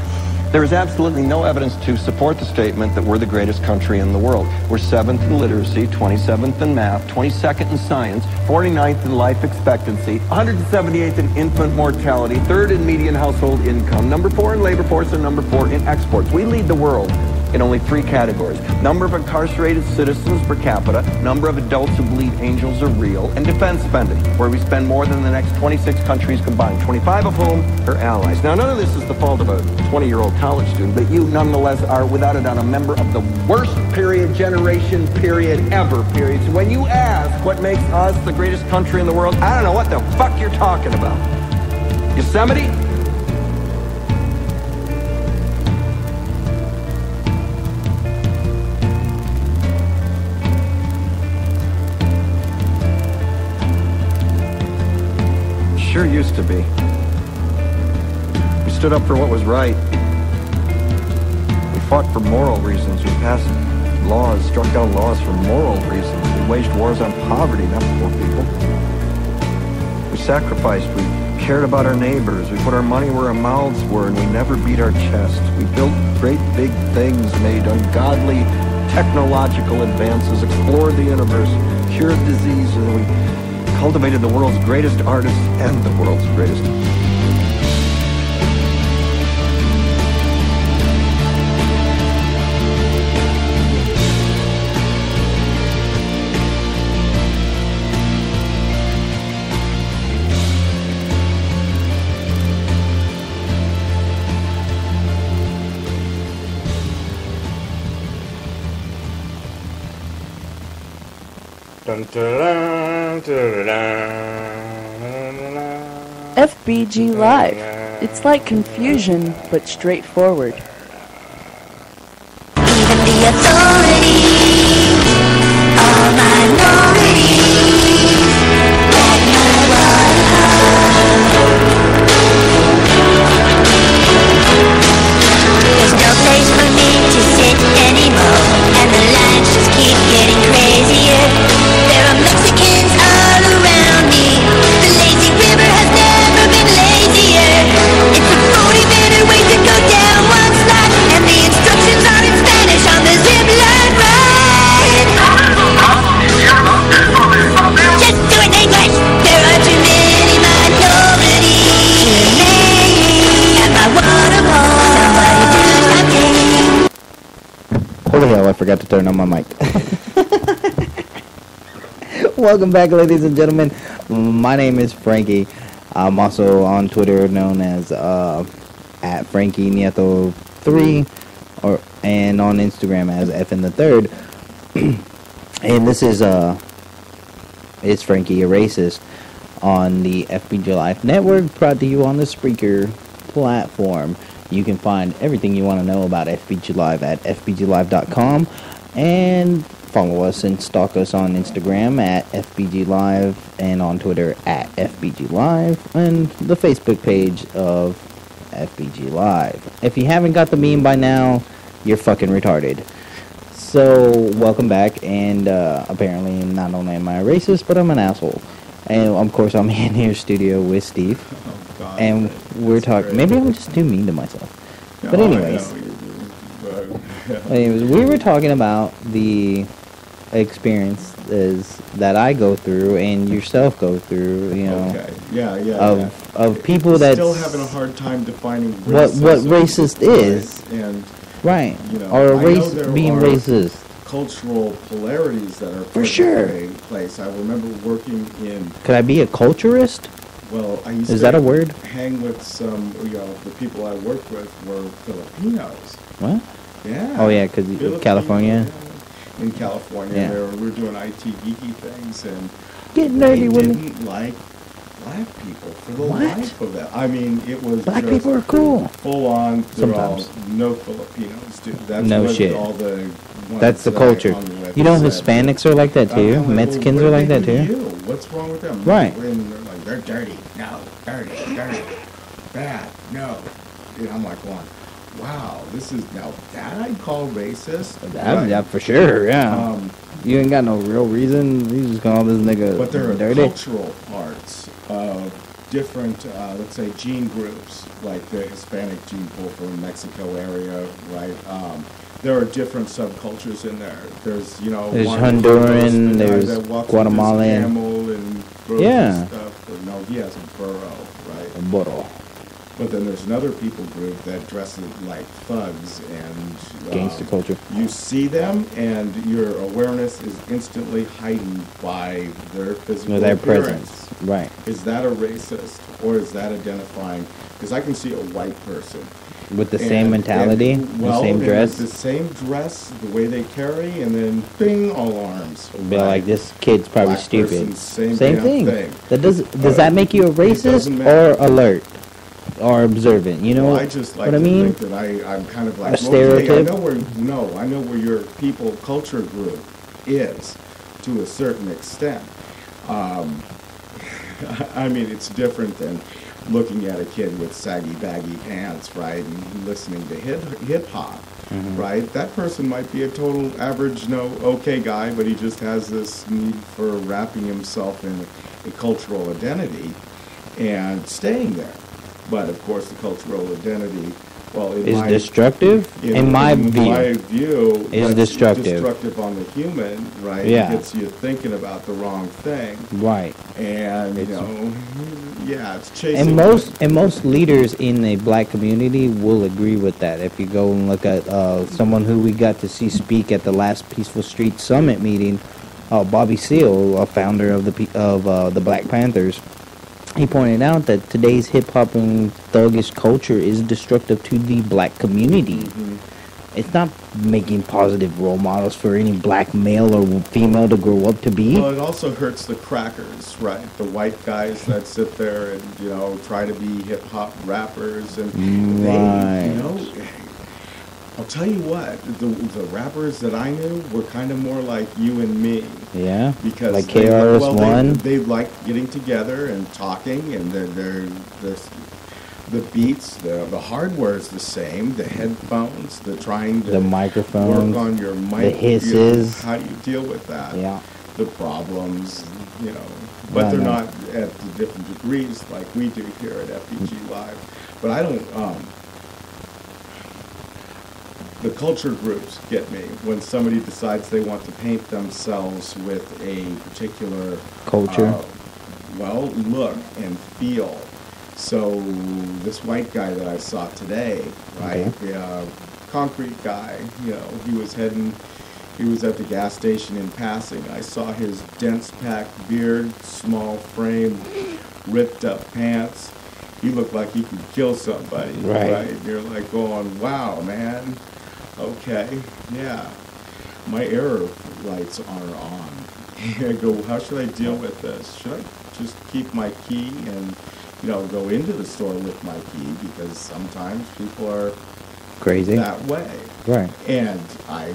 there is absolutely no evidence to support the statement that we're the greatest country in the world. We're 7th in literacy, 27th in math, 22nd in science, 49th in life expectancy, 178th in infant mortality, 3rd in median household income, number 4 in labor force, and number 4 in exports. We lead the world in only 3 categories: number of incarcerated citizens per capita, number of adults who believe angels are real, and defense spending, where we spend more than the next 26 countries combined, 25 of whom are allies. Now, none of this is the fault of a 20-year-old college student, but you nonetheless are, without a doubt, a member of the worst generation ever. So when you ask what makes us the greatest country in the world, I don't know what the fuck you're talking about. Yosemite? Sure used to be. We stood up for what was right. We fought for moral reasons. We passed laws, struck down laws for moral reasons. We waged wars on poverty, not poor people. We sacrificed. We cared about our neighbors. We put our money where our mouths were, and we never beat our chest. We built great big things, made ungodly technological advances, explored the universe, cured disease, and we cultivated the world's greatest artists and the world's greatest. FBGlive. It's like confusion, but straightforward. Even the authorities are minorities like my water. There's no place for me to sit anymore, and the lines just keep getting crazier. There are Mexicans all around me. The lazy river has never been lazier. It's a 40-minute wait to go down one slot, and the instructions are in Spanish on the zip line ride. Just do it in English. There are too many minorities. Too many at my waterfall. Somebody do something. Holy hell, I forgot to turn on my mic. Welcome back, ladies and gentlemen. My name is Frankie. I'm also on Twitter known as at Frankie Nieto 3 and on Instagram as FNS3rd. And this is it's Frankie a Racist on the FBGlive network, brought to you on the Spreaker platform. You can find everything you want to know about FBGlive at FBGlive.com, and follow us and stalk us on Instagram at FBGlive and on Twitter at FBGlive and the Facebook page of FBGlive. If you haven't got the meme by now, you're fucking retarded. So, welcome back, and apparently not only am I a racist, but I'm an asshole. And of course I'm in here studio with Steve. God, and we're talking. Maybe I'm just too mean to myself. But anyways, we were talking about the experiences that I go through and yourself go through. You know, of people that still having a hard time defining what racist is, right? And right, you know, or being racist. Cultural polarities that are for sure in place. I remember working in. Could I be a culturist? Well, I used Is to that a word? Hang with some, the people I worked with were Filipinos. What? Yeah. Oh yeah, because California. Yeah. In California, we were doing IT geeky things, and get nerdy with me. Didn't like black people for the life of it. I mean, it was black people are cool. Full on. Sometimes. No Filipinos, dude. That's no what shit. All the that's the culture. You know, Hispanics are like that too. Mexicans are like that too. What's wrong with them? Right. And they're like, they're dirty. No, dirty, bad. No. And I'm like, wow, this is now that I'd call racist. Yeah, for sure. Yeah. You ain't got no real reason. You just call this nigga but there are dirty. Cultural parts of different, let's say, gene groups, like the Hispanic gene pool from Mexico area, right? There are different subcultures in there. There's, there's Honduran, there's Guatemalan. Camel and stuff. Or, no, he has a burro, right? A burro. But then there's another people group that dresses like thugs and gangster culture. You see them, and your awareness is instantly heightened by their physical their appearance. Presence, right? Is that a racist, or is that identifying? Because I can see a white person with the same mentality, the same dress, the same dress, the way they carry, and then bing, all arms. Be like, this kid's probably black stupid. Person, same thing. That does that make you a racist or alert? Or observant, you know I just like what I mean? Think that I'm kind of like a stereotype. I know where your people culture group is to a certain extent. I mean, it's different than looking at a kid with saggy, baggy pants, right, and listening to hip hop, right? That person might be a total average, okay guy, but he just has this need for wrapping himself in a cultural identity and staying there. But of course, the cultural identity, is destructive. In my view, is destructive. Destructive on the human, right? Yeah. It gets you thinking about the wrong thing, right? And it's chasing. And most leaders in the black community will agree with that. If you go and look at someone who we got to see speak at the last Peaceful Street Summit meeting, Bobby Seale, a founder of the Black Panthers. He pointed out that today's hip-hop and thuggish culture is destructive to the black community. it's not making positive role models for any black male or female to grow up to be. Well, it also hurts the crackers, right? The white guys that sit there and, you know, try to be hip-hop rappers. And they, you know, I'll tell you what, the rappers that I knew were kind of more like you and me. Yeah, because like KRS-One. They like getting together and talking, and they're the beats, the hardware is the same. The headphones, the trying to the microphones, work on your mic, the hisses. You know, how do you deal with that? Yeah, the problems, you know. But they're not at the different degrees like we do here at FBGlive. But I don't. The culture groups get me when somebody decides they want to paint themselves with a particular culture, look and feel. So this white guy that I saw today, right, the concrete guy, you know, he was at the gas station in passing. I saw his dense packed beard, small frame, ripped up pants. He looked like he could kill somebody, right? You're like going, wow, man. Okay, yeah. My error lights are on. I go, how should I deal with this? Should I just keep my key and, you know, go into the store with my key? Because sometimes people are crazy that way. Right. And I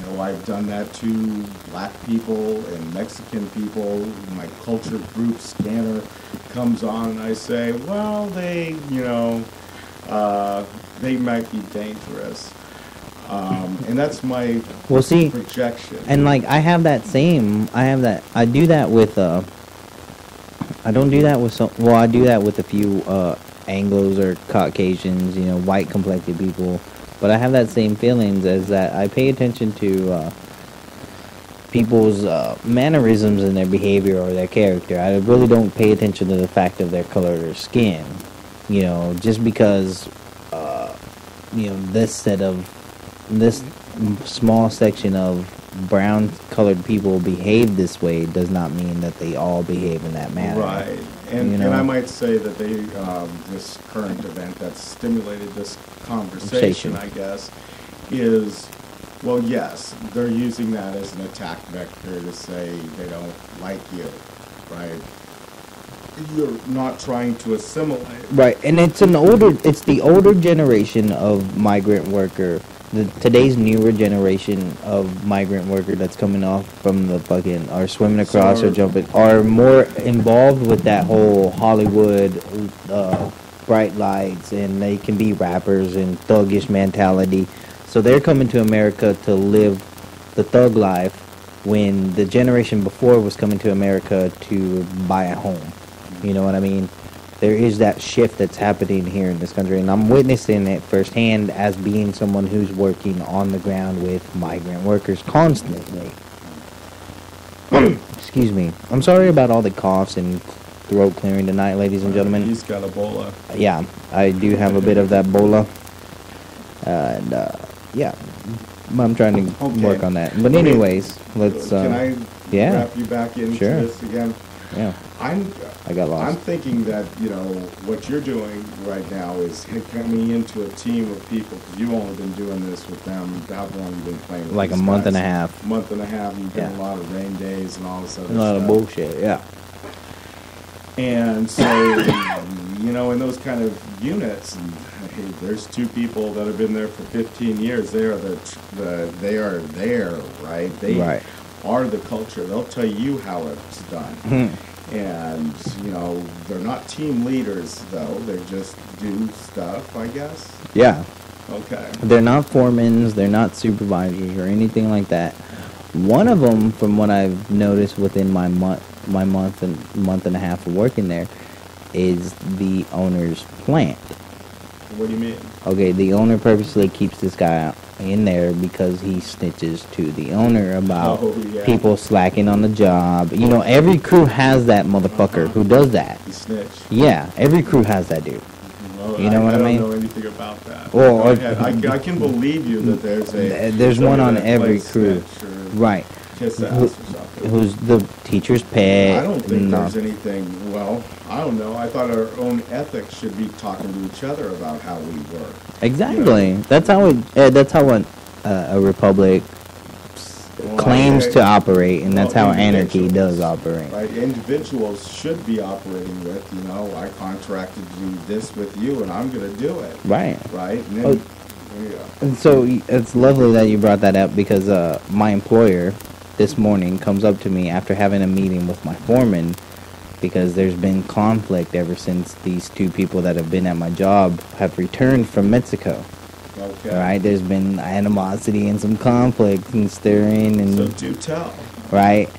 know I've done that to black people and Mexican people. My culture group scanner comes on and I say, well, they, you know, they might be dangerous. And that's my projection. And like I do that with I don't do that with I do that with a few Anglos or Caucasians, you know, white complected people, but I have that same feelings as that I pay attention to people's mannerisms and their behavior or their character. I really don't pay attention to the fact of their color of their skin, you know, just because you know, this small section of brown colored people behave this way does not mean that they all behave in that manner. Right. And, you know? And I might say that they, this current event that's stimulated this conversation, I guess, is, well, yes, they're using that as an attack vector to say they don't like you, right? You're not trying to assimilate. Right, and it's the older generation of migrant worker, today's newer generation of migrant worker that's coming off from the fucking, or swimming across or jumping, are more involved with that whole Hollywood bright lights, and they can be rappers and thuggish mentality. So they're coming to America to live the thug life when the generation before was coming to America to buy a home. You know what I mean? There is that shift that's happening here in this country, and I'm witnessing it firsthand as being someone who's working on the ground with migrant workers constantly. Excuse me. I'm sorry about all the coughs and throat clearing tonight, ladies and gentlemen. He's got Ebola. Yeah, I do have a bit of that Ebola. And, yeah, I'm trying to work on that. But anyways, let's... Can I wrap you back into this again? Yeah. I got lost. I'm thinking that, you know, what you're doing right now is coming into a team of people, because you've only been doing this with them. How long have you been playing with like a month and a half. Month and a half. You've done a lot of rain days and all this other stuff. A lot of bullshit, yeah. And so, you know, in those kind of units, hey, there's two people that have been there for 15 years. They are they are there, right? They are the culture. They'll tell you how it's done. And, you know, they're not team leaders, though. They just do stuff, I guess. Yeah. Okay. They're not foremans. They're not supervisors or anything like that. One of them, from what I've noticed within my month and a half of working there, is the owner's plant. What do you mean? Okay, the owner purposely keeps this guy in there because he snitches to the owner about people slacking on the job. You know, every crew has that motherfucker who does that. He snitch. Yeah, every crew has that dude. Well, you know what I mean? I don't know anything about that. Well, I can believe you that there's one on every crew. Right. kiss ass or something. who's the teacher's pet. I don't think no. there's anything, well, I don't know. I thought our own ethics should be talking to each other about how we work. Exactly. You know? That's how a republic claims to operate, and that's how anarchy does operate. Right, individuals should be operating with, you know, I contracted to do this with you, and I'm going to do it. Right. Right, and then, And so it's lovely that you brought that up, because my employer this morning comes up to me after having a meeting with my foreman, because there's been conflict ever since these two people that have been at my job have returned from Mexico. Okay. All right, there's been animosity and some conflict and stirring, and so do tell. Right.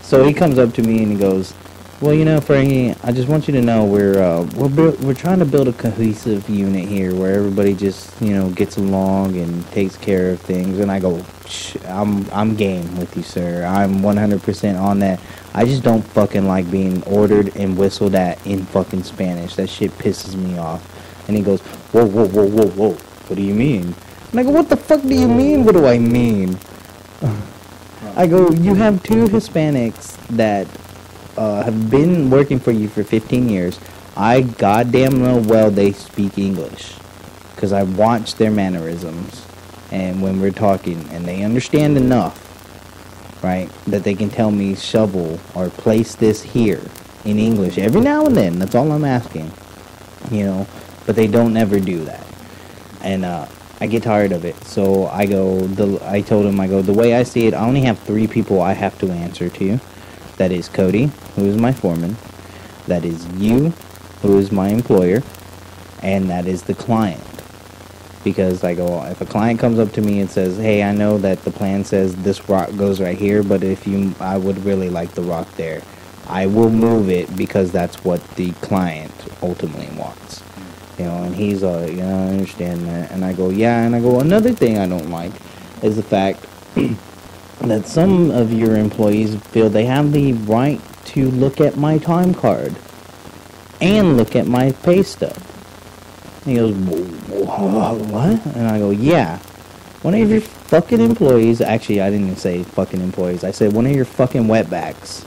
So he comes up to me and he goes, "Well, you know, Frankie, I just want you to know we're trying to build a cohesive unit here where everybody just, you know, gets along and takes care of things." And I go, I'm game with you, sir. I'm 100% on that. I just don't fucking like being ordered and whistled at in fucking Spanish. That shit pisses me off. And he goes, "Whoa, whoa, whoa, whoa, whoa. What do you mean?" And I go, "What the fuck do you mean? What do I mean?" I go, "You have two Hispanics that have been working for you for 15 years. I goddamn know well they speak English, because I watch their mannerisms and when we're talking, and they understand enough, right, that they can tell me shovel or place this here in English every now and then. That's all I'm asking, you know, but they don't ever do that. And I get tired of it. So I told him, the way I see it, I only have 3 people I have to answer to. That is Cody, who is my foreman. That is you, who is my employer. And that is the client. Because I go, if a client comes up to me and says, "Hey, I know that the plan says this rock goes right here, but I would really like the rock there," I will move it, because that's what the client ultimately wants. You know, and he's I understand that. And I go, yeah, and I go, another thing I don't like is the fact that some of your employees feel they have the right to look at my time card and look at my pay stub. And he goes, "What?" And I go, "Yeah. One of your fucking employees," actually, I didn't even say fucking employees, I said one of your fucking wetbacks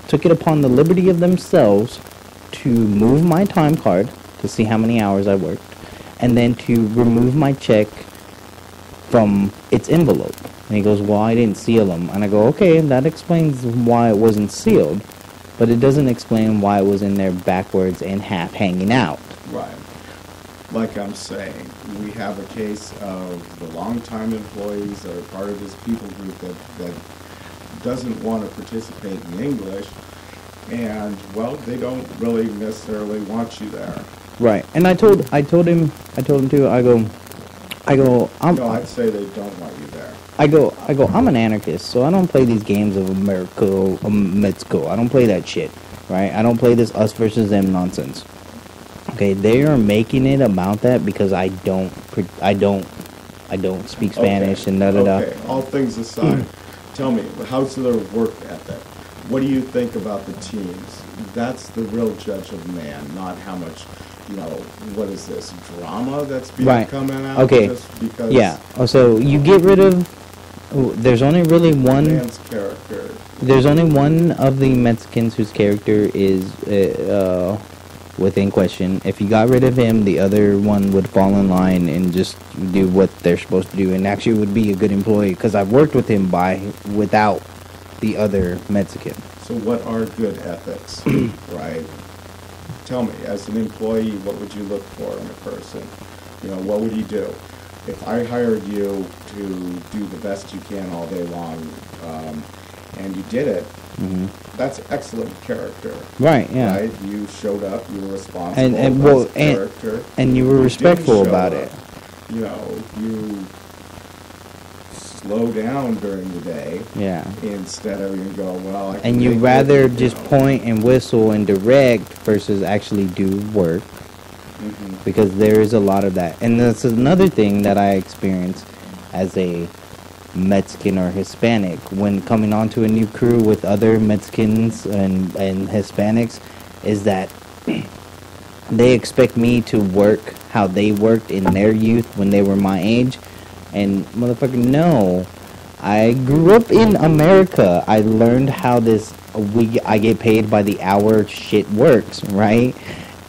took it upon the liberty of themselves to move my time card to see how many hours I worked, and then to remove my check from its envelope." And he goes, "Well, I didn't seal them." And I go, "Okay, that explains why it wasn't sealed, but it doesn't explain why it was in there backwards and half hanging out." Right. Like I'm saying, we have a case of the longtime employees that are part of this people group that doesn't want to participate in English, and, well, they don't really necessarily want you there. Right. And I told him too, I go, No, I'd say they don't want you there. I go, I'm an anarchist, so I don't play these games of Mexico. I don't play that shit, right? I don't play this us versus them nonsense. Okay, they are making it about that because I don't speak Spanish and da-da-da. Okay, all things aside, tell me, how's their work ethic? What do you think about the teams? That's the real judge of man, not how much, what is this, drama that's being coming out? Okay, just because yeah. So you get rid of, there's only really one man's character. There's only one of the Mexicans whose character is within question. If you got rid of him, the other one would fall in line and just do what they're supposed to do, and actually would be a good employee, because I've worked with him without the other Mexican. So what are good ethics, right? Tell me, as an employee, what would you look for in a person? What would you do? If I hired you to do the best you can all day long, and you did it, that's excellent character. Right, yeah. Right? You showed up, you were responsible, and you were respectful about it. You slow down during the day. Yeah. Instead of you go, well, I can and you'd rather just point and whistle and direct versus actually do work. Because there is a lot of that. And that's another thing that I experienced as a Mexican or Hispanic when coming onto a new crew with other Mexicans and Hispanics, is that they expect me to work how they worked in their youth when they were my age. And motherfucker, no. I grew up in America. I learned how I get paid by the hour shit works, right?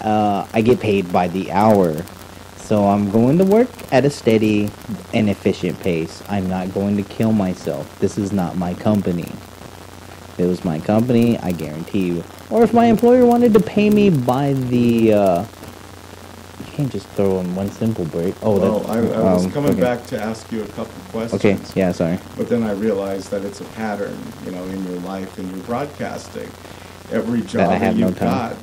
I get paid by the hour. So I'm going to work at a steady and efficient pace. I'm not going to kill myself. This is not my company. If it was my company, I guarantee you. Or if my employer wanted to pay me by the... you can't just throw in one simple break. Oh, well, I was coming back to ask you a couple questions. Okay, yeah, sorry. But then I realized that it's a pattern, in your life, in your broadcasting. Every job that you've got,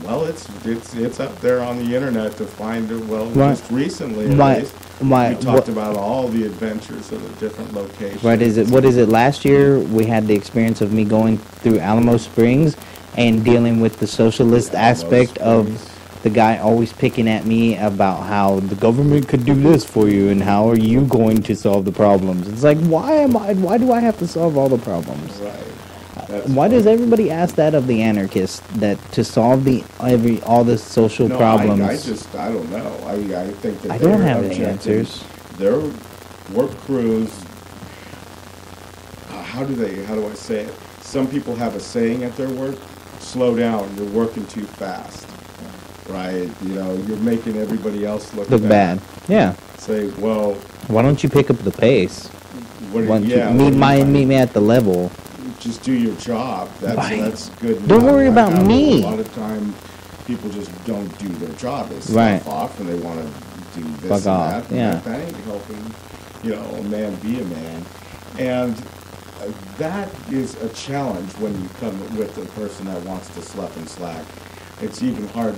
well, it's up there on the internet to find it. Well, just recently, at least, we talked about all the adventures of the different locations. Right? What is it? Last year we had the experience of me going through Alamo Springs and dealing with the socialist aspect of the guy always picking at me about how the government could do this for you and how are you going to solve the problems. It's like, why do I have to solve all the problems? Right. Why does everybody ask that of the anarchists, that to solve all the social problems? I don't know. I think that I don't have the answers. Their work crews, how do I say it? Some people have a saying at their work, slow down, you're working too fast. Right? You're making everybody else look bad. Yeah. Say, well, why don't you pick up the pace? Meet me at the level. Just do your job. That's good. Don't worry about me. A lot of time, people just don't do their job. They slough off and they want to do this Fuck off. that. Yeah. That ain't helping, a man be a man. And that is a challenge when you come with a person that wants to slough and slack. It's even hard.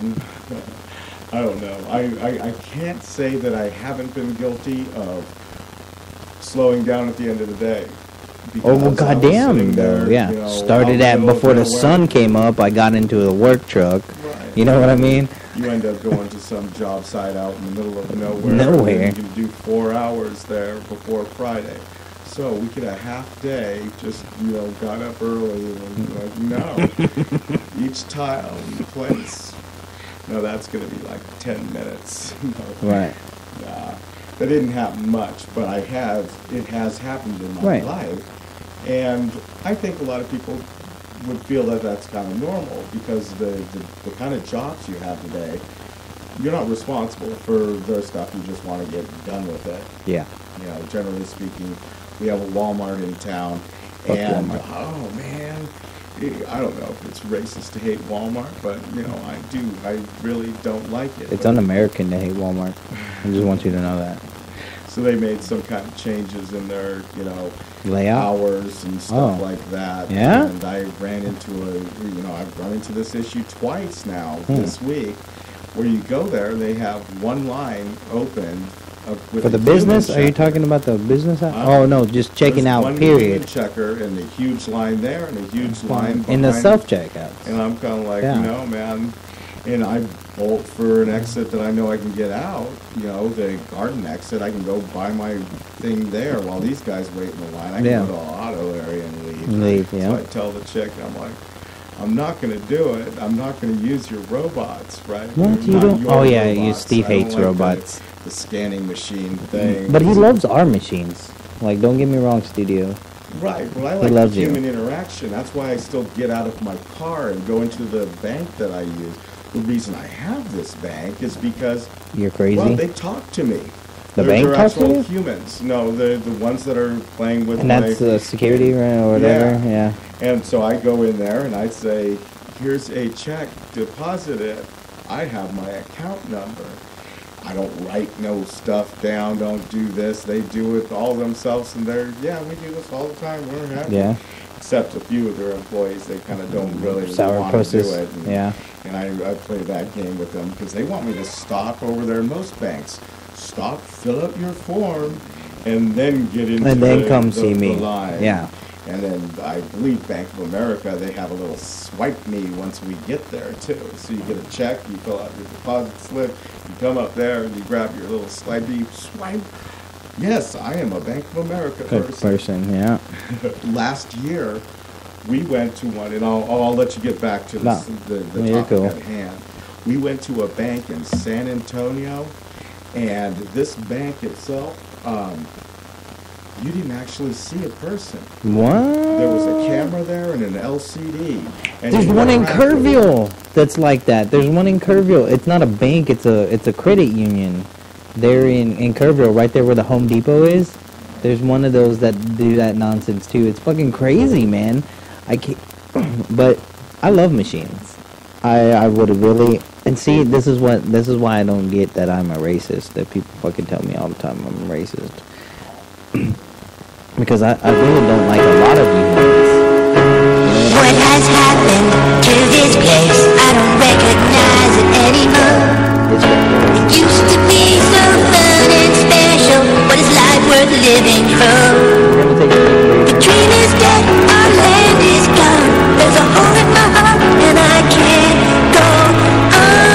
I don't know. I can't say that I haven't been guilty of slowing down at the end of the day. Oh, well, goddamn, though. Yeah. Started at before the sun came up, I got into the work truck. Right. You know what I mean? You end up going to some job site out in the middle of nowhere. Nowhere. You can do 4 hours there before Friday. So we get a half day, just, got up early and no. Each tile in place. No, that's going to be like 10 minutes. Right. Nah. That didn't happen much, but it has happened in my life. And I think a lot of people would feel that that's kind of normal because the kind of jobs you have today, you're not responsible for their stuff. You just want to get done with it. Yeah. Generally speaking, we have a Walmart in town. Walmart. Oh, man, I don't know if it's racist to hate Walmart, but, I do. I really don't like it. It's un-American to hate Walmart. I just want you to know that. So they made some kind of changes in their, layout hours and stuff like that. Yeah. And I ran into I've run into this issue twice now this week, where you go there, they have one line open with for the business. Are you talking about the business? Oh no, just checking out. One period. Checker and a huge line there and a huge line in the self checkouts. And I'm kind of like, no, man. And I bolt for an exit that I know I can get out, the garden exit. I can go buy my thing there while these guys wait in the line. I can go to the auto area and leave. So I tell the chick, I'm like, I'm not going to do it. I'm not going to use your robots, right? What? You don't? Oh, yeah, Steve hates robots. The scanning machine thing. But he loves our machines. Like, don't get me wrong, Studio. Right. Well, I like the human interaction. That's why I still get out of my car and go into the bank that I use. The reason I have this bank is because you're crazy. Well, they talk to me. Bank talks to you? Humans. No, the ones that are playing with. And that's security or whatever. Yeah. And so I go in there and I say, "Here's a check. Deposit it. I have my account number." I don't write no stuff down. Don't do this. They do it all themselves, and we do this all the time. We're happy. Yeah. Except a few of their employees, they kind of don't really want to do it. And I play that game with them because they want me to stop over there in most banks. Stop, fill up your form, and then get into the line. Yeah. And then I believe Bank of America, they have a little swipe me once we get there, too. So you get a check, you fill out your deposit slip, you come up there, and you grab your little swipey swipe. Yes, I am a Bank of America person. Yeah. Last year, we went to one, and I'll let you get back to the topic at hand. We went to a bank in San Antonio, and this bank itself, you didn't actually see a person. What? There was a camera there and an LCD. And There's one in Kerrville that's like that. There's one in Kerrville. It's not a bank. It's a credit union. They're in Kerrville, right there where the Home Depot is. There's one of those that do that nonsense too. It's fucking crazy, man. I can't, but I love machines. I would have really, and see, this is why I don't get that I'm a racist. That people fucking tell me all the time I'm a racist. Because I really don't like a lot of humans. What has happened to this place? I don't recognize it anymore. It used to be so fun and special. What is life worth living for? The dream is dead, our land is gone. There's a hole in my heart and I can't go on.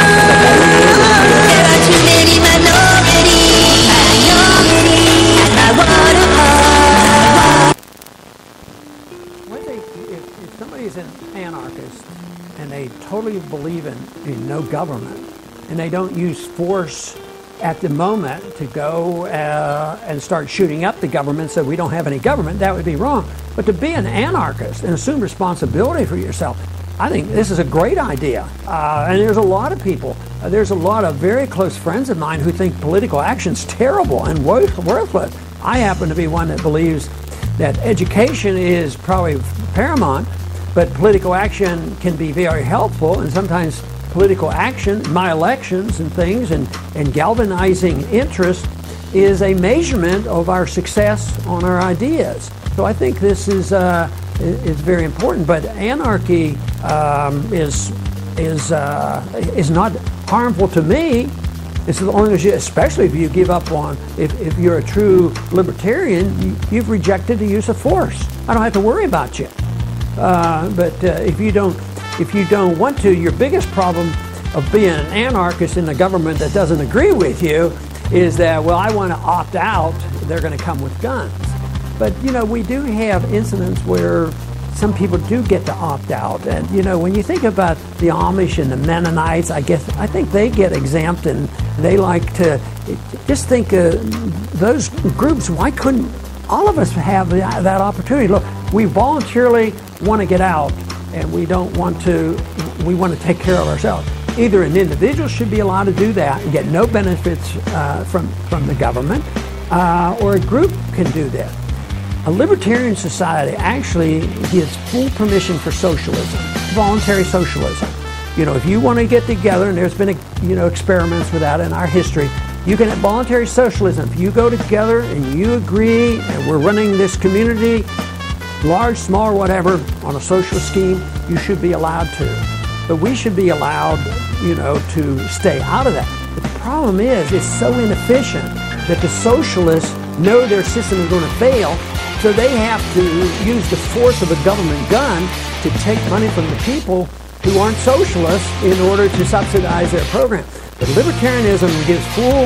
There are too many minorities at my water park. If somebody is an anarchist and they totally believe in no government and they don't use force at the moment to go and start shooting up the government so we don't have any government, that would be wrong. But to be an anarchist and assume responsibility for yourself, I think this is a great idea. And there's a lot of people, there's a lot of very close friends of mine who think political action's terrible and worthless. I happen to be one that believes that education is probably paramount, but political action can be very helpful, and sometimes political action, my elections and things, and galvanizing interest is a measurement of our success on our ideas. So I think this is very important. But anarchy is not harmful to me. As long as you, especially if you give up on, if you're a true libertarian, you've rejected the use of force. I don't have to worry about you. But if you don't want to, your biggest problem of being an anarchist in the government that doesn't agree with you is that, well, I want to opt out, they're going to come with guns. But, you know, we do have incidents where some people do get to opt out. And, you know, when you think about the Amish and the Mennonites, I think they get exempt, and they like to just think those groups, why couldn't all of us have that opportunity? Look, we voluntarily want to get out, and we want to take care of ourselves. Either an individual should be allowed to do that and get no benefits from the government, or a group can do that. A libertarian society actually gives full permission for socialism, voluntary socialism. You know, if you want to get together, and there's been experiments with that in our history, you can have voluntary socialism. If you go together and you agree, and we're running this community, large, small, whatever, on a social scheme, you should be allowed to. But we should be allowed, to stay out of that. But the problem is, it's so inefficient that the socialists know their system is going to fail, so they have to use the force of a government gun to take money from the people who aren't socialists in order to subsidize their program. But libertarianism gives full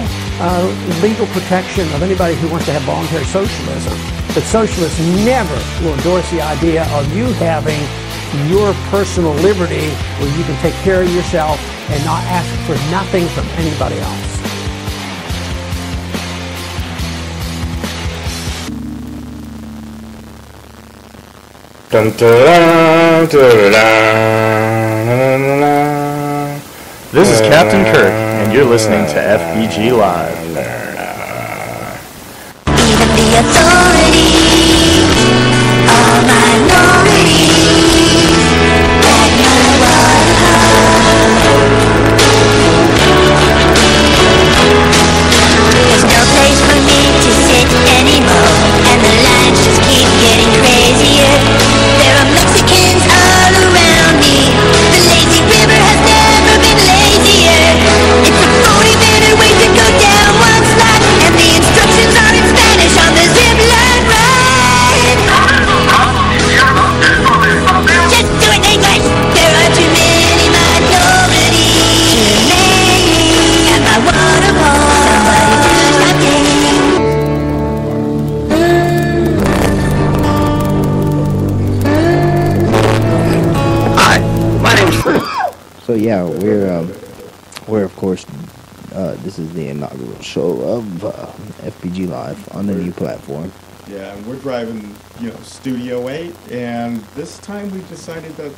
legal protection of anybody who wants to have voluntary socialism. But socialists never will endorse the idea of you having your personal liberty where you can take care of yourself and not ask for nothing from anybody else. Dun, dun, dun, dun, dun, dun, dun. This is Captain Kirk, and you're listening to FBG Live. Even the authorities are minorities at my water. There's no place for me to sit anymore, and the lines just keep getting crazier. There are Mexicans all around me. The lazy river has never been lazier. It's a 40-minute wait to go down one slide, and the instructions are in Spanish on the zip line ride. Just do it in English. There are too many minorities. Too many at my water park. So yeah, we're of course, this is the inaugural show of FBG Live on the new platform. Yeah, and we're driving, Studio 8, and this time we decided that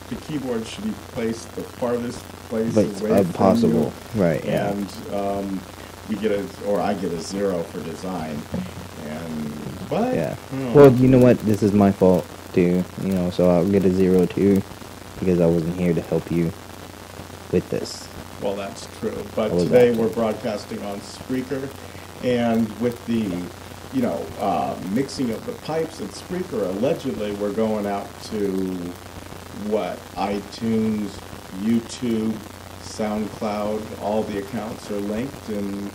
the keyboard should be placed the farthest place away from possible. you. Right, yeah. And I get a 0 for design. But yeah. Well, you know what? This is my fault too. So I'll get a 0 too, because I wasn't here to help you with this. Well, that's true. But today we're broadcasting on Spreaker, and with the, mixing of the pipes at Spreaker, allegedly we're going out to, iTunes, YouTube, SoundCloud, all the accounts are linked, and,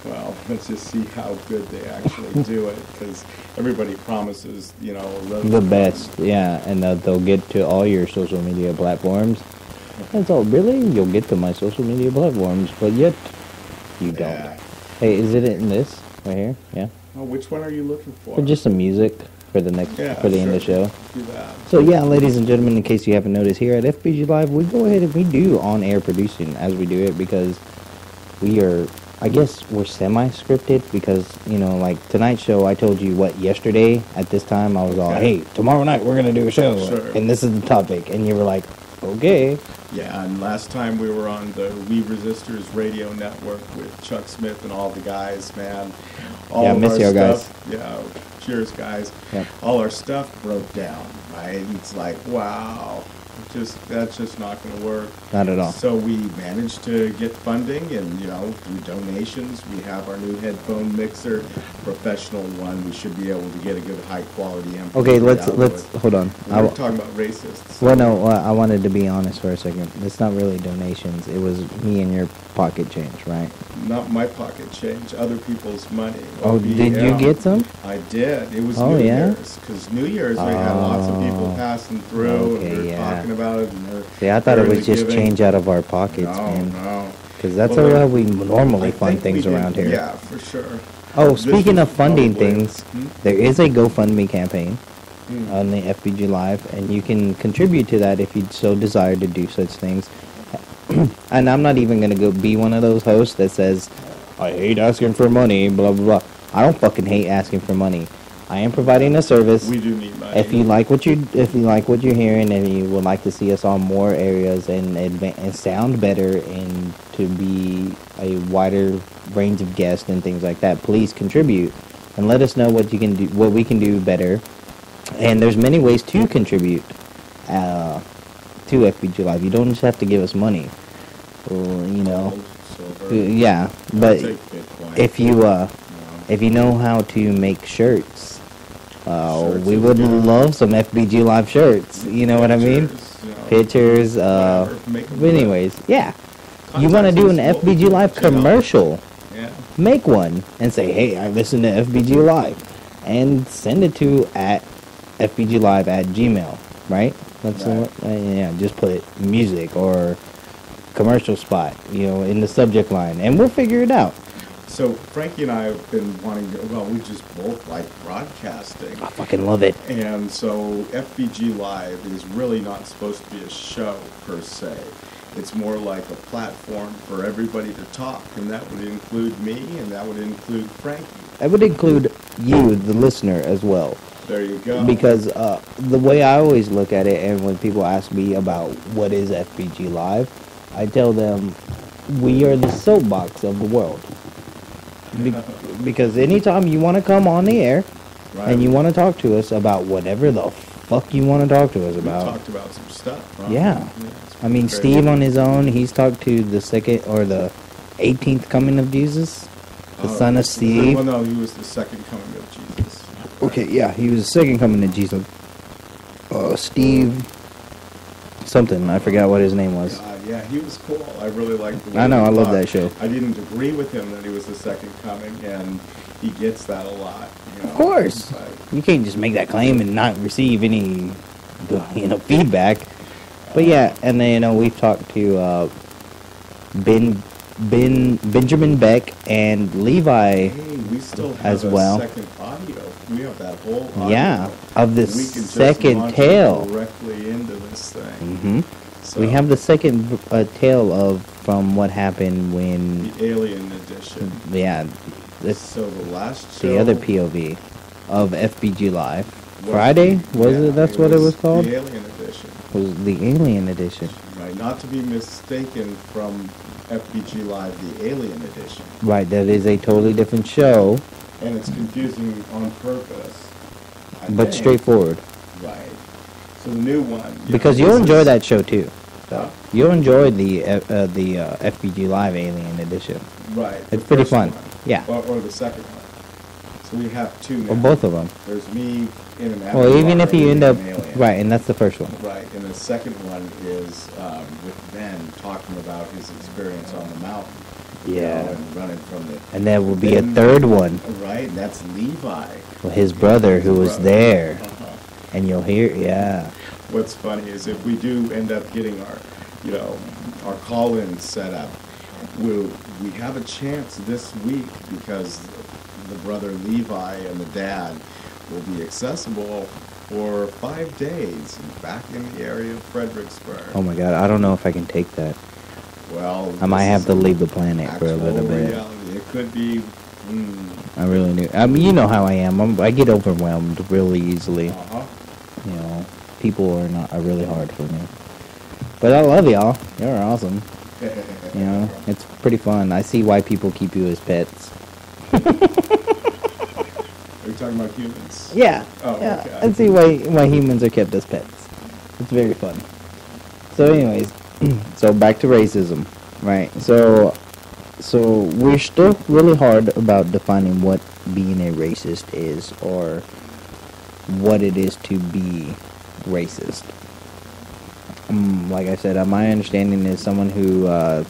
well, let's just see how good they actually do it, because everybody promises, the best, yeah, and they'll get to all your social media platforms. That's all, really? You'll get to my social media platforms, but yet you don't. Yeah. Hey, is it in this right here? Yeah. Oh, which one are you looking for? For just some music for the next end of the show. Do that. So yeah, ladies and gentlemen, in case you haven't noticed, here at FBG Live, we go ahead and we do on-air producing as we do it, because we are, I guess we're semi-scripted, because, like tonight's show, I told you yesterday at this time, I was all, hey, tomorrow night we're going to do a show, and this is the topic, and you were like, okay. Yeah, and last time we were on the We Resistors radio network with Chuck Smith and all the guys, man. All of miss our you stuff, guys. Yeah, cheers, guys. Yep. All our stuff broke down, right? It's like, wow, that's just not going to work. Not at all. So we managed to get funding, and through donations, we have our new headphone mixer, professional one. We should be able to get a good high quality MP3. Okay, let's hold on. We're talking about racists. Well, no, I wanted to be honest for a second. It's not really donations. It was me and your pocket change, right? Not my pocket change, other people's money. Oh, did you get some? I did. It was New Year's, because New Year's we had lots of people passing through, and we were talking about it. And see, I thought it was just change out of our pockets, man. No. Because that's how we normally fund things around here. Yeah, for sure. Oh, speaking of funding things, there is a GoFundMe campaign on the FBG Live, and you can contribute to that if you so desire to do such things. And I'm not even going to be one of those hosts that says, I hate asking for money, blah, blah, blah. I don't fucking hate asking for money. I am providing a service. We do need money. If you like what you're hearing, and you would like to see us on more areas and sound better and to be a wider range of guests and things like that, please contribute and let us know what you can do, what we can do better. And there's many ways to contribute to FBG Live. You don't just have to give us money, yeah. But if you know how to make shirts, we would love some FBG Live shirts. You know what I mean? Pictures. But anyways, yeah. You want to do an FBG Live commercial? Yeah. Make one and say, hey, I listen to FBG Live, and send it to at FBGlive@gmail. Right? Just put music or commercial spot, in the subject line, and we'll figure it out. So Frankie and I have been wanting to, we just both like broadcasting. I fucking love it. And so FBG Live is really not supposed to be a show per se. It's more like a platform for everybody to talk, and that would include me, and that would include Frankie. That would include you, the listener, as well. There you go. Because the way I always look at it, and when people ask me about what is FBG Live, I tell them we are the soapbox of the world. Because anytime you want to come on the air, and you want to talk to us about whatever the fuck you want to talk to us about. We talked about some stuff. Right? Yeah. I mean, Steve on his own, he's talked to the second or the 18th coming of Jesus, the son of Steve. Well, no, he was the second coming of Jesus. Okay, yeah, he was the second coming of Jesus. Steve something, I forgot what his name was. Yeah, he was cool. I really liked the way I know, he I love talked. that show. I didn't agree with him that he was the second coming, and he gets that a lot. Of course. You can't just make that claim and not receive any, feedback. But yeah, and then, we've talked to Benjamin Beck and Levi we still have as well. Second audio. We have that whole audio. Yeah, of the we can second just tale. Directly into this thing. Mm-hmm. So, we have the second tale from what happened when the Alien Edition. Yeah. So the last show. The other POV. of FBGlive. Friday? Was it? That's what it was called? The Alien Edition. Was the Alien Edition. Right, not to be mistaken from FBGlive, the Alien Edition. Right, that is a totally different show. And it's confusing on purpose. But straightforward. Right. So the new one. Because you'll enjoy that show too. So you'll enjoy the FBGlive Alien Edition. Right. It's pretty fun. Yeah. Or the second one. So we have two now. Or both of them. There's me in an Well, even if you end up right, and that's the first one. Right, and the second one is with Ben talking about his experience on the mountain. Yeah. And running from the. And there will be a third one. Right, and that's Levi. Well, his brother who was there, and you'll hear, yeah. What's funny is if we do end up getting our, our call-in set up, we have a chance this week because the brother Levi and the dad will be accessible for 5 days back in the area of Fredericksburg. Oh my God, I don't know if I can take that. Well, I might have to leave the planet for a little bit. Reality. It could be. I really do. I mean, you know how I am. I get overwhelmed really easily. You know, people are really hard for me. But I love y'all. You're awesome. You know, it's pretty fun. I see why people keep you as pets. Are you talking about humans? Yeah. Oh, yeah. okay. I see why humans are kept as pets. It's very fun. So anyways, so back to racism, right? So we're still really hard about defining what being a racist is or what it is to be racist. Like I said, my understanding is someone who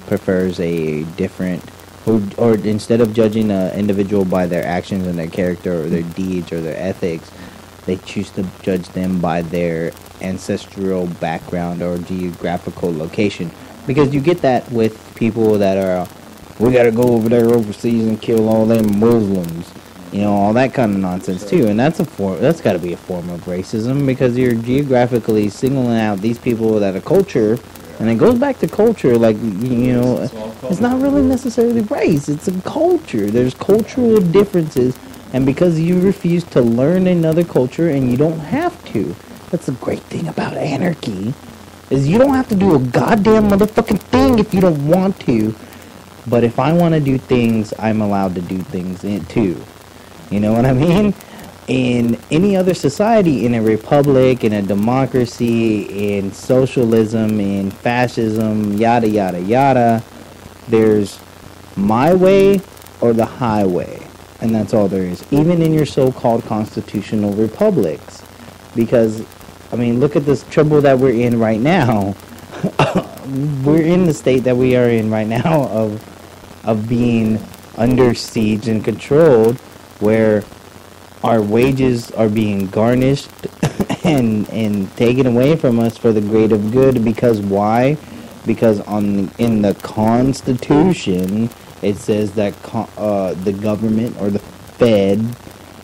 prefers a different, or instead of judging an individual by their actions and their character or their deeds or their ethics, they choose to judge them by their ancestral background or geographical location. Because you get that with people that are, we gotta go over there overseas and kill all them Muslims. You know, all that kind of nonsense too. And that's gotta be a form of racism because you're geographically singling out these people that are culture. And it goes back to culture, like, you know, it's not really necessarily race, it's a culture. There's cultural differences, and because you refuse to learn another culture, and you don't have to, that's the great thing about anarchy, is you don't have to do a goddamn motherfucking thing if you don't want to, but if I want to do things, I'm allowed to do things too. You know what I mean? In any other society, in a republic, in a democracy, in socialism, in fascism, yada yada yada, there's my way or the highway, and that's all there is. Even in your so-called constitutional republics, because I mean, look at this trouble that we're in right now. We're in the state that we are in right now of being under siege and controlled, where our wages are being garnished and taken away from us for the greater good. Because why? Because in the Constitution it says that the government or the Fed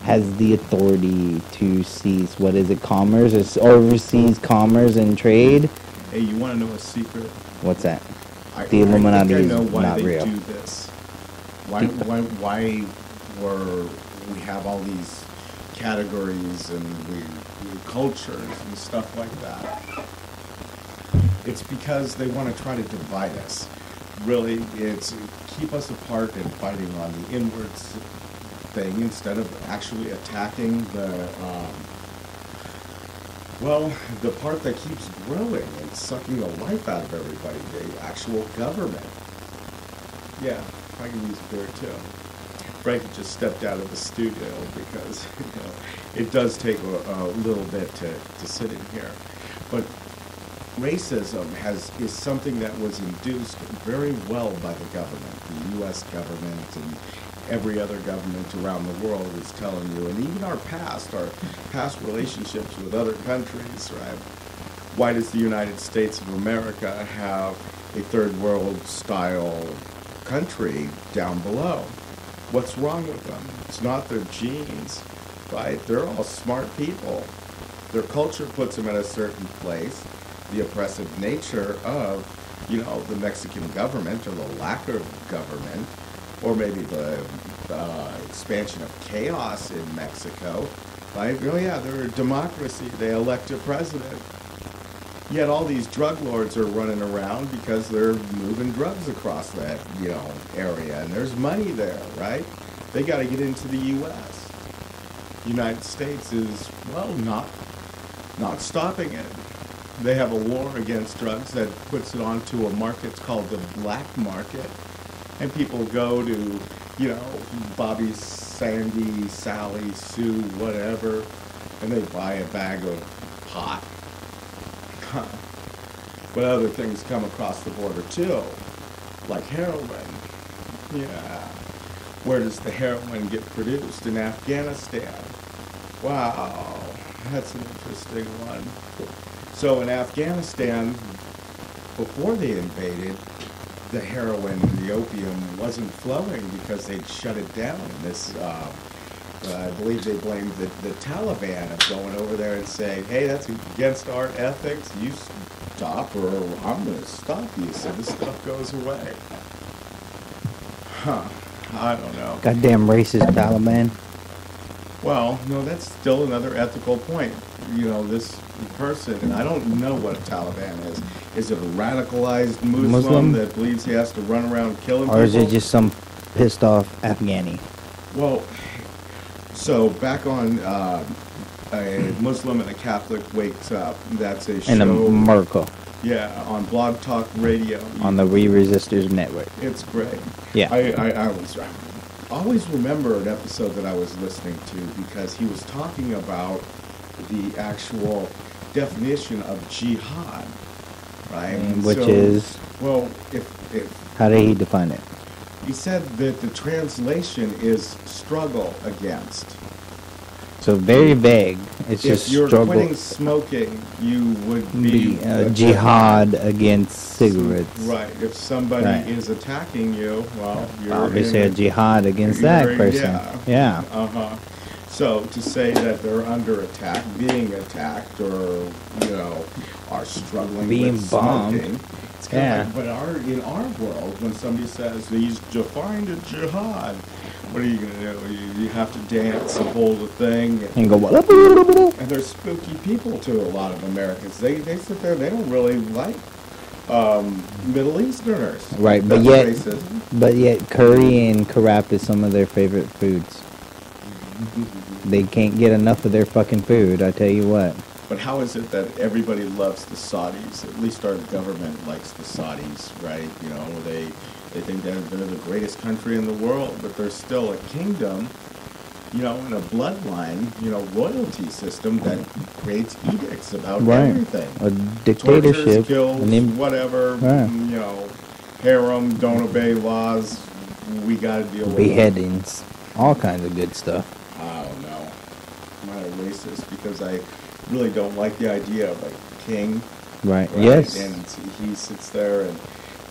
has the authority to seize, what is it, commerce? It oversees commerce and trade. Hey, you want to know a secret? What's that? The Illuminati is not real. I do this. Why we have all these categories and we cultures and stuff like that. It's because they want to try to divide us. Really, it's keep us apart and fighting on the inwards thing instead of actually attacking the part that keeps growing and sucking the life out of everybody, the actual government. Yeah, I can use beer too. Frank just stepped out of the studio because it does take a little bit to sit in here. But racism is something that was induced very well by the government, the U.S. government and every other government around the world is telling you, and even our past relationships with other countries, right? Why does the United States of America have a third world style country down below? What's wrong with them? It's not their genes, right? They're all smart people. Their culture puts them at a certain place. The oppressive nature of, the Mexican government or the lack of government, or maybe the expansion of chaos in Mexico. Right? Oh yeah, they're a democracy. They elect a president. Yet all these drug lords are running around because they're moving drugs across that, area, and there's money there, right? They got to get into the U.S. United States is, well, not stopping it. They have a war against drugs that puts it onto a market called the black market, and people go to, Bobby, Sandy, Sally, Sue, whatever, and they buy a bag of pot. But other things come across the border too, like heroin. Yeah. Where does the heroin get produced? In Afghanistan. Wow, that's an interesting one. So in Afghanistan, before they invaded, the heroin, the opium wasn't flowing because they'd shut it down. And this, I believe they blamed the Taliban of going over there and saying, hey, that's against our ethics. You stop or I'm going to stop you so this stuff goes away. Huh. I don't know. Goddamn racist Taliban. Well, no, that's still another ethical point. This person, and I don't know what a Taliban is. Is it a radicalized Muslim that believes he has to run around killing people? Or is it just some pissed off Afghani? Well, so back on a Muslim and a Catholic wakes up. That's a show. In America. Yeah, on Blog Talk Radio. On the We Resistors Network. It's great. Yeah. I always remember an episode that I was listening to because he was talking about the actual definition of jihad, right? Which is? Well, if how did he define it? He said that the translation is struggle against. So very vague. It's if just you're struggle. quitting smoking, you would be jihad against cigarettes. Right. If somebody is attacking you, well, you're obviously a jihad against that person. Yeah. Uh-huh. So to say that they're under attack, being attacked, or are struggling being with bombed. smoking, it's kind of like, but in our world, when somebody says he's defined a jihad, what are you going to do? You have to dance and hold the thing. And go, and they're spooky people to a lot of Americans. They sit there, they don't really like Middle Easterners. Right, but yet curry and kebab is some of their favorite foods. They can't get enough of their fucking food, I tell you what. But how is it that everybody loves the Saudis? At least our government likes the Saudis, right? They think they're the greatest country in the world, but they're still a kingdom, in a bloodline, royalty system that creates edicts about everything. A dictatorship. Tortures, kills, whatever, harem, don't obey laws, we gotta deal with beheadings, all kinds of good stuff. I don't know. I'm not a racist because I really don't like the idea of a king. Right. Yes. And he sits there and,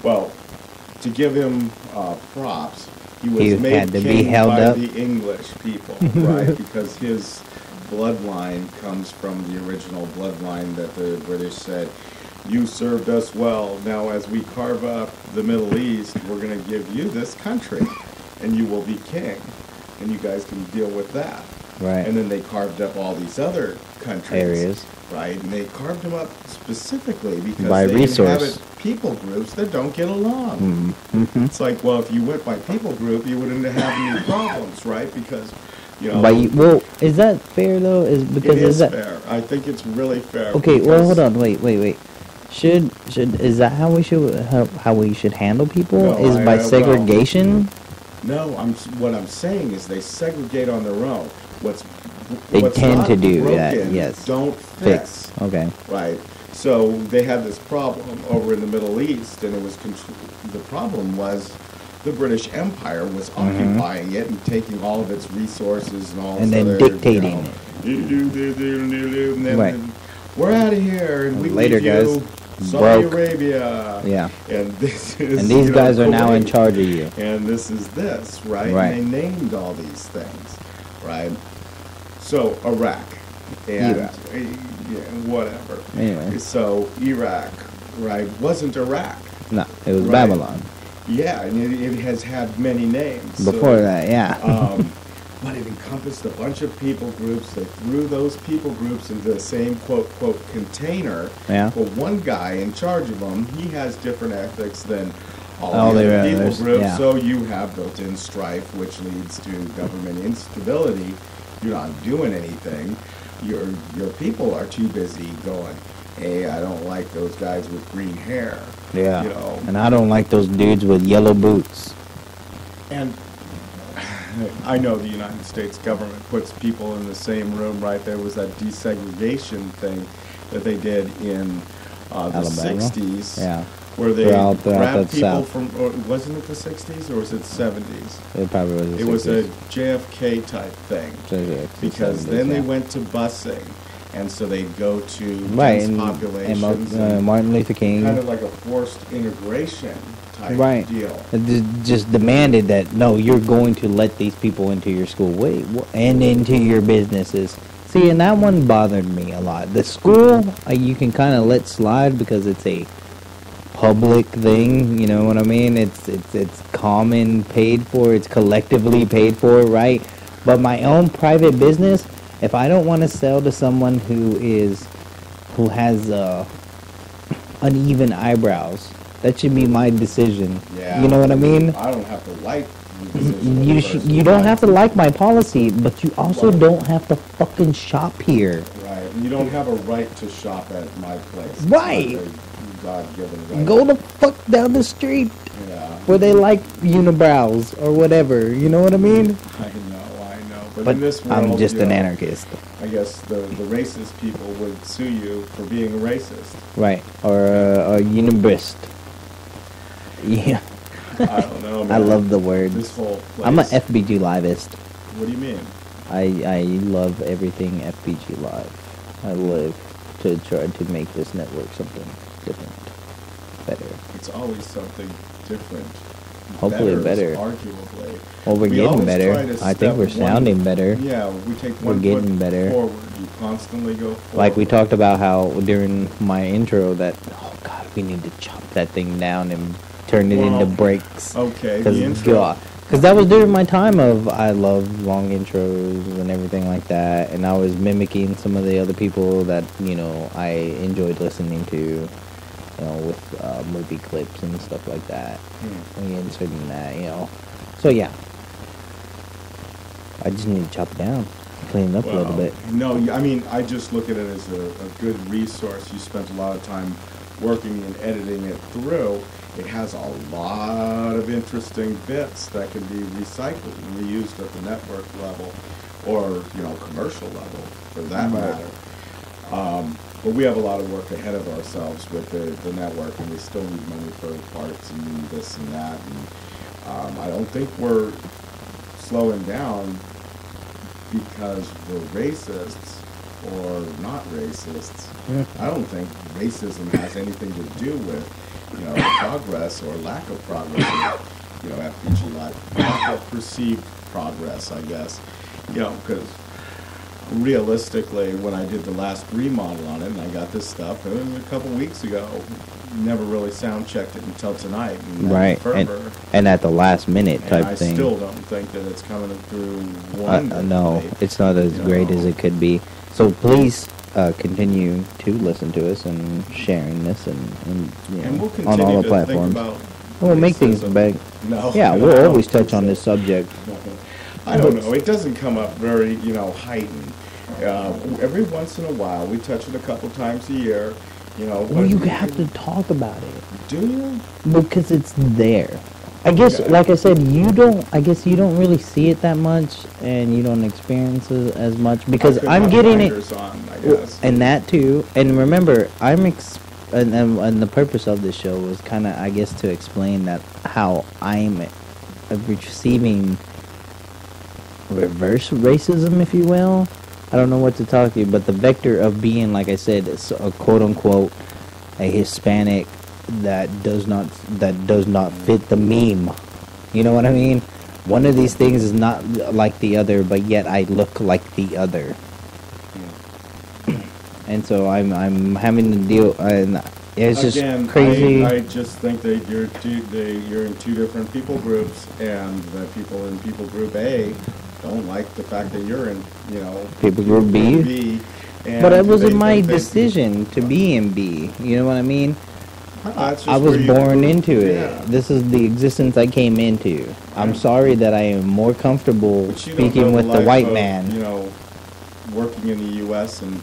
well, to give him props, he was made king by the English people, right? Because his bloodline comes from the original bloodline that the British said, you served us well. Now as we carve up the Middle East, we're going to give you this country and you will be king. And you guys can deal with that. Right. And then they carved up all these other countries. Areas. Right. And they carved them up specifically because by they resource. inhabit people groups that don't get along. Mm-hmm. It's like, well, if you went by people group, you wouldn't have any problems, right? Because, well, is that fair though? Is that fair? I think it's really fair. Okay. Well, hold on. Wait. Should is that how we should handle people? No, by segregation? No, what I'm saying is they segregate on their own. What's tend to do broken, that. Yes. Don't fix. Okay. Right. So they had this problem over in the Middle East, and it was the problem was the British Empire was occupying it and taking all of its resources and all. And then dictating it. And then right. We're out of here, and we later, leave you guys. Saudi Arabia. Yeah. And this is. And these guys are now in charge of you. And this is this, right? Right. And they named all these things, right? So Iraq and whatever. Anyway. So Iraq, right? Wasn't Iraq. No, it was right? Babylon. Yeah, and it has had many names. Before that, yeah. But it encompassed a bunch of people groups. They threw those people groups into the same quote container. Yeah. But one guy in charge of them, he has different ethics than all the other people groups. Yeah. So you have built-in strife, which leads to government instability. You're not doing anything. Your people are too busy going, hey, I don't like those guys with green hair. Yeah. You know? And I don't like those dudes with yellow boots. And I know the United States government puts people in the same room, right? There was that desegregation thing that they did in the Alabama? 60s. Yeah. Where they throughout grabbed people South. from, or wasn't it the 60s or was it 70s? It probably was the 60s. It was a JFK type thing. Because then they went to busing. And so they'd go to dense populations. And Martin Luther King. Kind of like a forced integration type deal. It just demanded that, no, you're going to let these people into your school and into your businesses. See, and that one bothered me a lot. The school, you can kind of let slide because it's a public thing, you know what I mean? It's common paid for, it's collectively paid for, right? But my own private business, if I don't want to sell to someone who has uneven eyebrows, that should be my decision. Yeah. You know what I mean? I don't have to like the decision. You don't have to like my policy, but you also don't have to fucking shop here. Right. You don't have a right to shop at my place. Right. God-given right. Go the fuck down the street where they like unibrows or whatever. You know what I mean? I know. But in this world, I'm just an anarchist. I guess the racist people would sue you for being a racist. Right. Or a unibrist. Yeah. I don't know, man. I love the word. This whole place. I'm a FBGliveist. What do you mean? I love everything FBGlive. I live to try to make this network something different, better. It's always something different. Hopefully better. Arguably. Well, we're getting better. I think we're sounding better. Yeah, we take one We're getting foot better. forward. You constantly go forward. Like we talked about how during my intro that, oh God, we need to chop that thing down and turn it into breaks. Okay, the intro. Because that was during my time of I love long intros and everything like that, and I was mimicking some of the other people that, you know, I enjoyed listening to, you know, with movie clips and stuff like that. We inserting that, you know. So yeah, I just need to chop it down, clean it up a little bit. No, I mean, I just look at it as a good resource. You spent a lot of time working and editing it through. It has a lot of interesting bits that can be recycled and reused at the network level or, you know, commercial level for that matter. But we have a lot of work ahead of ourselves with the network, and we still need money for parts and this and that. And I don't think we're slowing down because we're racists or not racists. I don't think racism has anything to do with, you know, progress or lack of progress. You know, FBGlive, lack of perceived progress, I guess. You know, because realistically, when I did the last remodel on it, and I got this stuff, it was a couple weeks ago. Never really sound checked it until tonight. Right, and at the last minute type I thing. I still don't think that it's coming through wonderfully. No, it's not as great as it could be. So please continue to listen to us and sharing this and you know, and we'll continue on all the to platforms. Think about we'll make things back. No, yeah, no, we'll always touch on this subject. I don't know. It doesn't come up very, you know, heightened. Every once in a while, we touch it a couple times a year. You know. Well, you have to talk about it. Do you? Because it's there. I guess, like I said, I guess you don't really see it that much, and you don't experience it as much because I'm getting it, and that too. And remember, and the purpose of this show was kind of, I guess, to explain that how I'm receiving reverse racism, if you will. I don't know what to talk to you, but the vector of being, like I said, a quote unquote a Hispanic that does not fit the meme. You know what I mean? One of these things is not like the other, but yet I look like the other. And so I'm having to deal, and It's Again, just crazy. I just think that you're in two different people groups, and the people in people group A don't like the fact that you're in, People group B. And But it wasn't they my think that- decision to be in B. You know what I mean? That's just I was where you born grew- into it. yeah. This is the existence I came into. I'm sorry that I am more comfortable But you don't speaking know with the life white of, man. Working in the U.S. and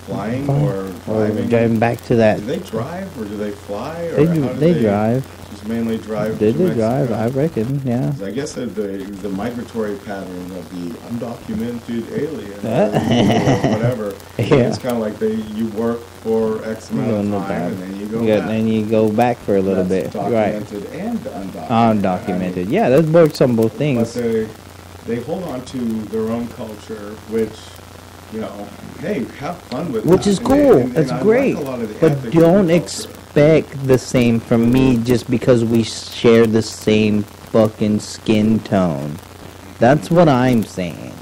flying Or or driving. driving back to that. Do they drive or do they fly? Or They how do- do they drive. Just mainly drive. Did to they drive? Mexico? I reckon, yeah. 'Cause I guess the migratory pattern of the undocumented alien or whatever. Yeah. It's kind of like you work for X amount of time and then you go back. And you go back for a little That's bit. Right. documented and undocumented. Undocumented. Yeah, that works on both But things. they hold on to their own culture, which, hey, have fun with Which that. is And cool. and That's I like great. a lot of the But ethics of don't the culture. expect the same from me just because we share the same fucking skin tone. That's what I'm saying.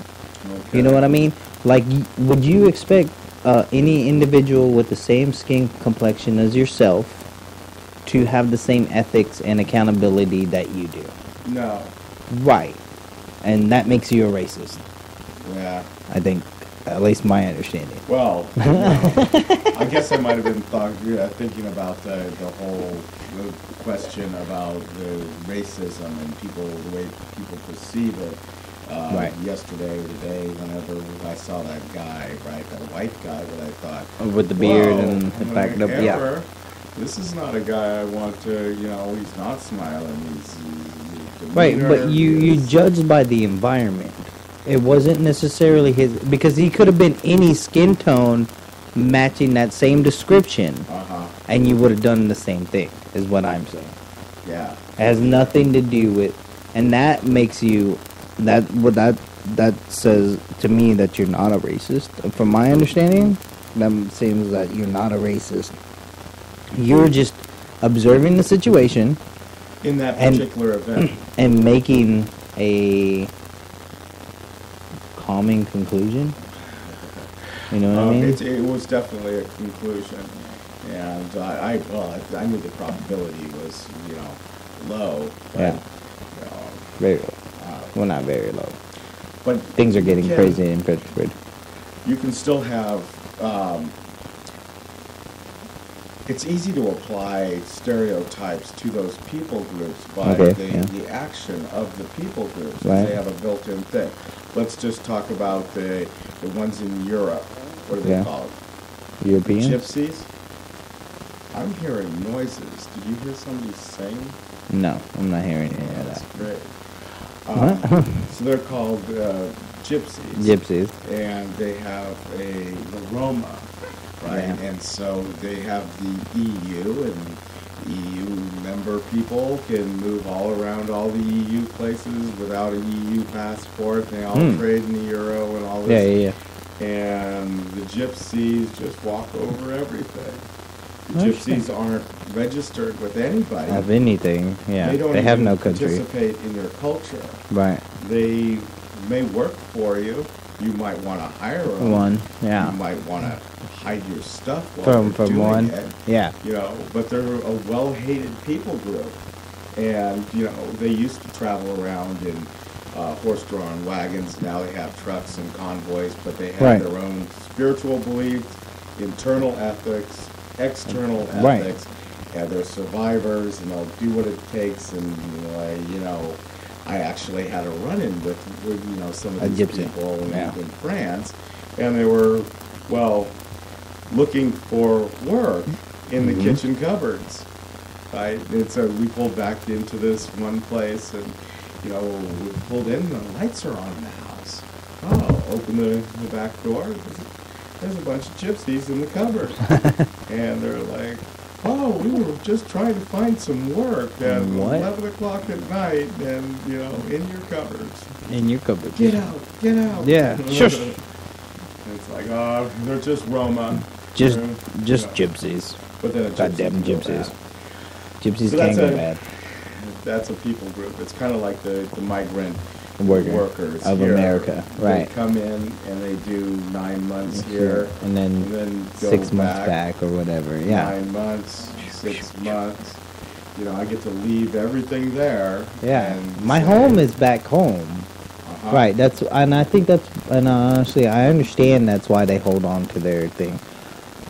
You know what I mean? Like, would you expect any individual with the same skin complexion as yourself to have the same ethics and accountability that you do? No. Right. And that makes you a racist. Yeah. I think, at least my understanding. Well, I guess I might have been thinking about the whole question about the racism and the way people perceive it. Right. Yesterday or today, whenever I saw that guy, right, that white guy that I thought, With the beard whoa, and backed up, yeah. error. This is not a guy I want to, he's not smiling. He's Right, demeanor but you is- judged by the environment. It wasn't necessarily his, because he could have been any skin tone matching that same description, and you would have done the same thing, is what I'm saying. Yeah. It has nothing to do with, and that makes you, that says to me that you're not a racist. From my understanding, that seems that you're not a racist. You're just observing the situation in that particular event and making a calming conclusion. You know what I mean? It was definitely a conclusion, and I knew the probability was low. But, Yeah. Very low. Well, not very low. But things are getting you crazy in Pittsburgh. You can still have. It's easy to apply stereotypes to those people groups by the action of the people groups. Right. They have a built-in thing. Let's just talk about the ones in Europe. What do they call it? Europeans? Gypsies? I'm hearing noises. Did you hear somebody sing? No, I'm not hearing any of that. Great. What? So they're called gypsies. Gypsies. And they have the Roma, right? Yeah. And so they have the EU, and EU member people can move all around all the EU places without a EU passport. They all trade in the euro and all this. Yeah. And the gypsies just walk over everything. The gypsies aren't registered with anybody. Of anything, yeah. They don't They have even no country. participate in your culture. Right. They may work for you. You might want to hire them. One, yeah. You might want to hide your stuff while you're From doing one, it. yeah. But they're a well-hated people group. And, they used to travel around in horse-drawn wagons. Now they have trucks and convoys, but they have their own spiritual beliefs, internal ethics, external ethics. And they're survivors, and they'll do what it takes. And, I actually had a run-in with some of these people in France, and they were, looking for work in the kitchen cupboards, right? And so we pulled back into this one place, and we pulled in, the lights are on in the house. Oh, open the back door. There's a bunch of gypsies in the cupboard, and they're like, oh, we were just trying to find some work at 11 o'clock at night, and, in your cupboards. In your cupboard. Get out, get out. Yeah, shush. It's like, oh, they're just Roma. Just They're, gypsies. But then Goddamn gypsies. Gypsies So can go bad. That's a people group. It's kind of like the migrant workers of here. America, right? They come in and they do 9 months here, and then go 6 months back or whatever. Yeah, 9 months, 6 months. You know, I get to leave everything there. yeah. And My say, home is back home. Right, and I think and honestly, I understand that's why they hold on to their thing.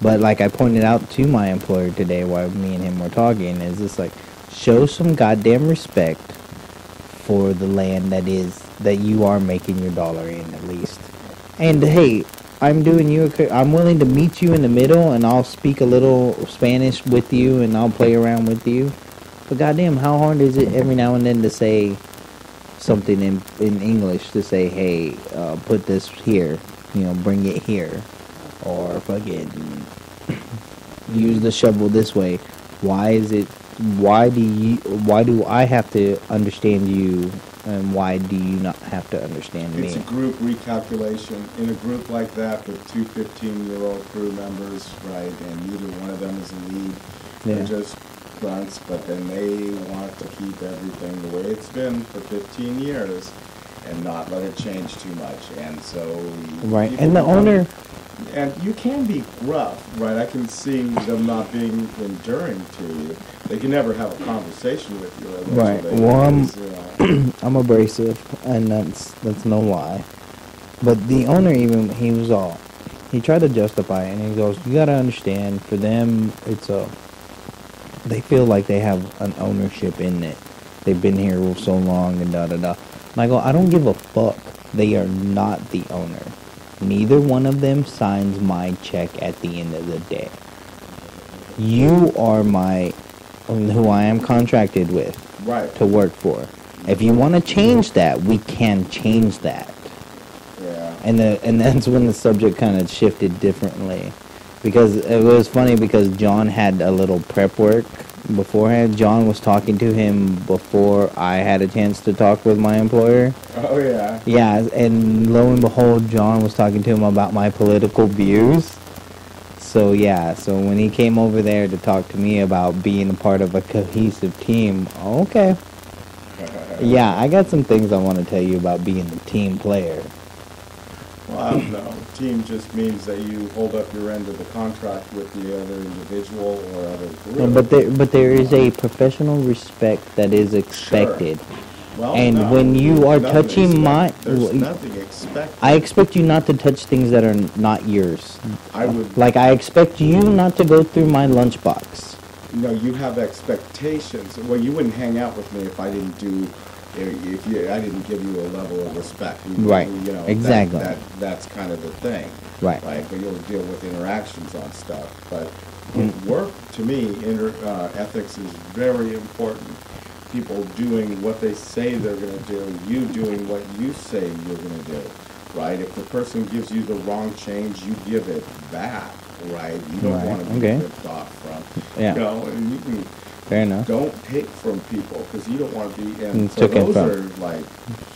But like I pointed out to my employer today while me and him were talking, is just like, show some goddamn respect for the land that you are making your dollar in, at least. And hey, I'm willing to meet you in the middle, and I'll speak a little Spanish with you, and I'll play around with you. But goddamn, how hard is it every now and then to say something in English, to say, hey, put this here, bring it here, or fucking use the shovel this way. Why do I have to understand you, and why do you not have to understand me? It's a group recalculation. In a group like that with two 15-year-old crew members, right, and neither one of them is a lead, they're just grunts, but then they want to keep everything the way it's been for 15 years and not let it change too much. And so... Right, and the owner... And you can be rough, right? I can see them not being enduring to you. They can never have a conversation with you. Right. Well, I'm abrasive, and that's no lie. But the owner, even, he tried to justify it, and he goes, you gotta understand, for them, they feel like they have an ownership in it. They've been here so long, and da-da-da. And I go, I don't give a fuck. They are not the owner. Neither one of them signs my check at the end of the day. You are who I am contracted with, right, to work for. If you want to change that, we can change that. Yeah. And that's when the subject kind of shifted differently, because it was funny because John had a little prep work beforehand. John was talking to him before I had a chance to talk with my employer. Oh, yeah. Yeah, and lo and behold, John was talking to him about my political views. So, yeah, so when he came over there to talk to me about being a part of a cohesive team, okay. Yeah, I got some things I want to tell you about being a team player. Well, I don't know. Team just means that you hold up your end of the contract with the other individual or other group. But there is a professional respect that is expected. Sure. Well, and no, when you are touching there's nothing expected. I expect you not to touch things that are not yours. I would. Like, I expect you not to go through my lunchbox. No, you have expectations. Well, you wouldn't hang out with me if I didn't do. I didn't give you a level of respect. Right. Exactly. That's kind of the thing. Right. But you'll deal with interactions on stuff. But with work, to me, ethics is very important. People doing what they say they're going to do, you doing what you say you're going to do, right? If the person gives you the wrong change, you give it back, right? You don't want to be ripped off from. Yeah. And you can. Fair enough. Don't take from people, because you don't want to be. And so those are like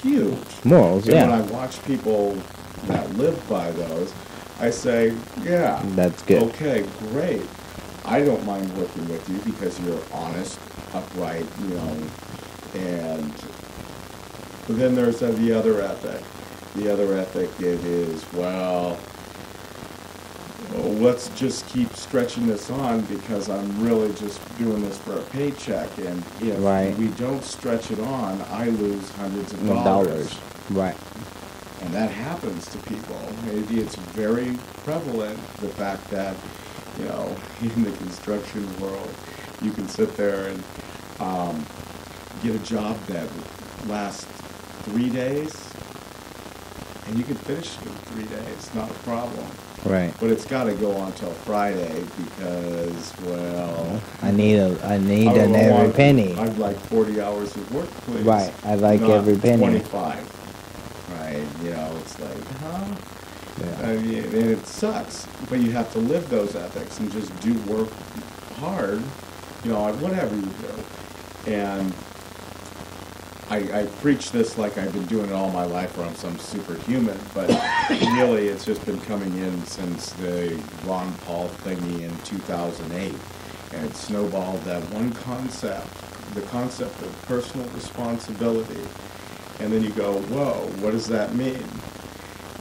huge morals. And yeah. when I watch people that live by those, I say, yeah, that's good. Okay, great. I don't mind working with you because you're honest, upright, but then there's the other ethic. The other ethic, it is, let's just keep stretching this on because I'm really just doing this for a paycheck. And if we don't stretch it on, I lose hundreds of dollars. Right. And that happens to people. Maybe it's very prevalent, the fact that, in the construction world, you can sit there and get a job that lasts 3 days, and you can finish it in 3 days, not a problem. Right. But it's got to go on till Friday because, I need an every penny. I'd like 40 hours of work, please. Right. I'd like not every penny. 25. Right. It's like, huh? Yeah. I mean, and it sucks, but you have to live those ethics and just do work hard, whatever you do. And I preach this like I've been doing it all my life, or I'm some superhuman, but really it's just been coming in since the Ron Paul thingy in 2008, and it snowballed that one concept, the concept of personal responsibility. And then you go, whoa, what does that mean?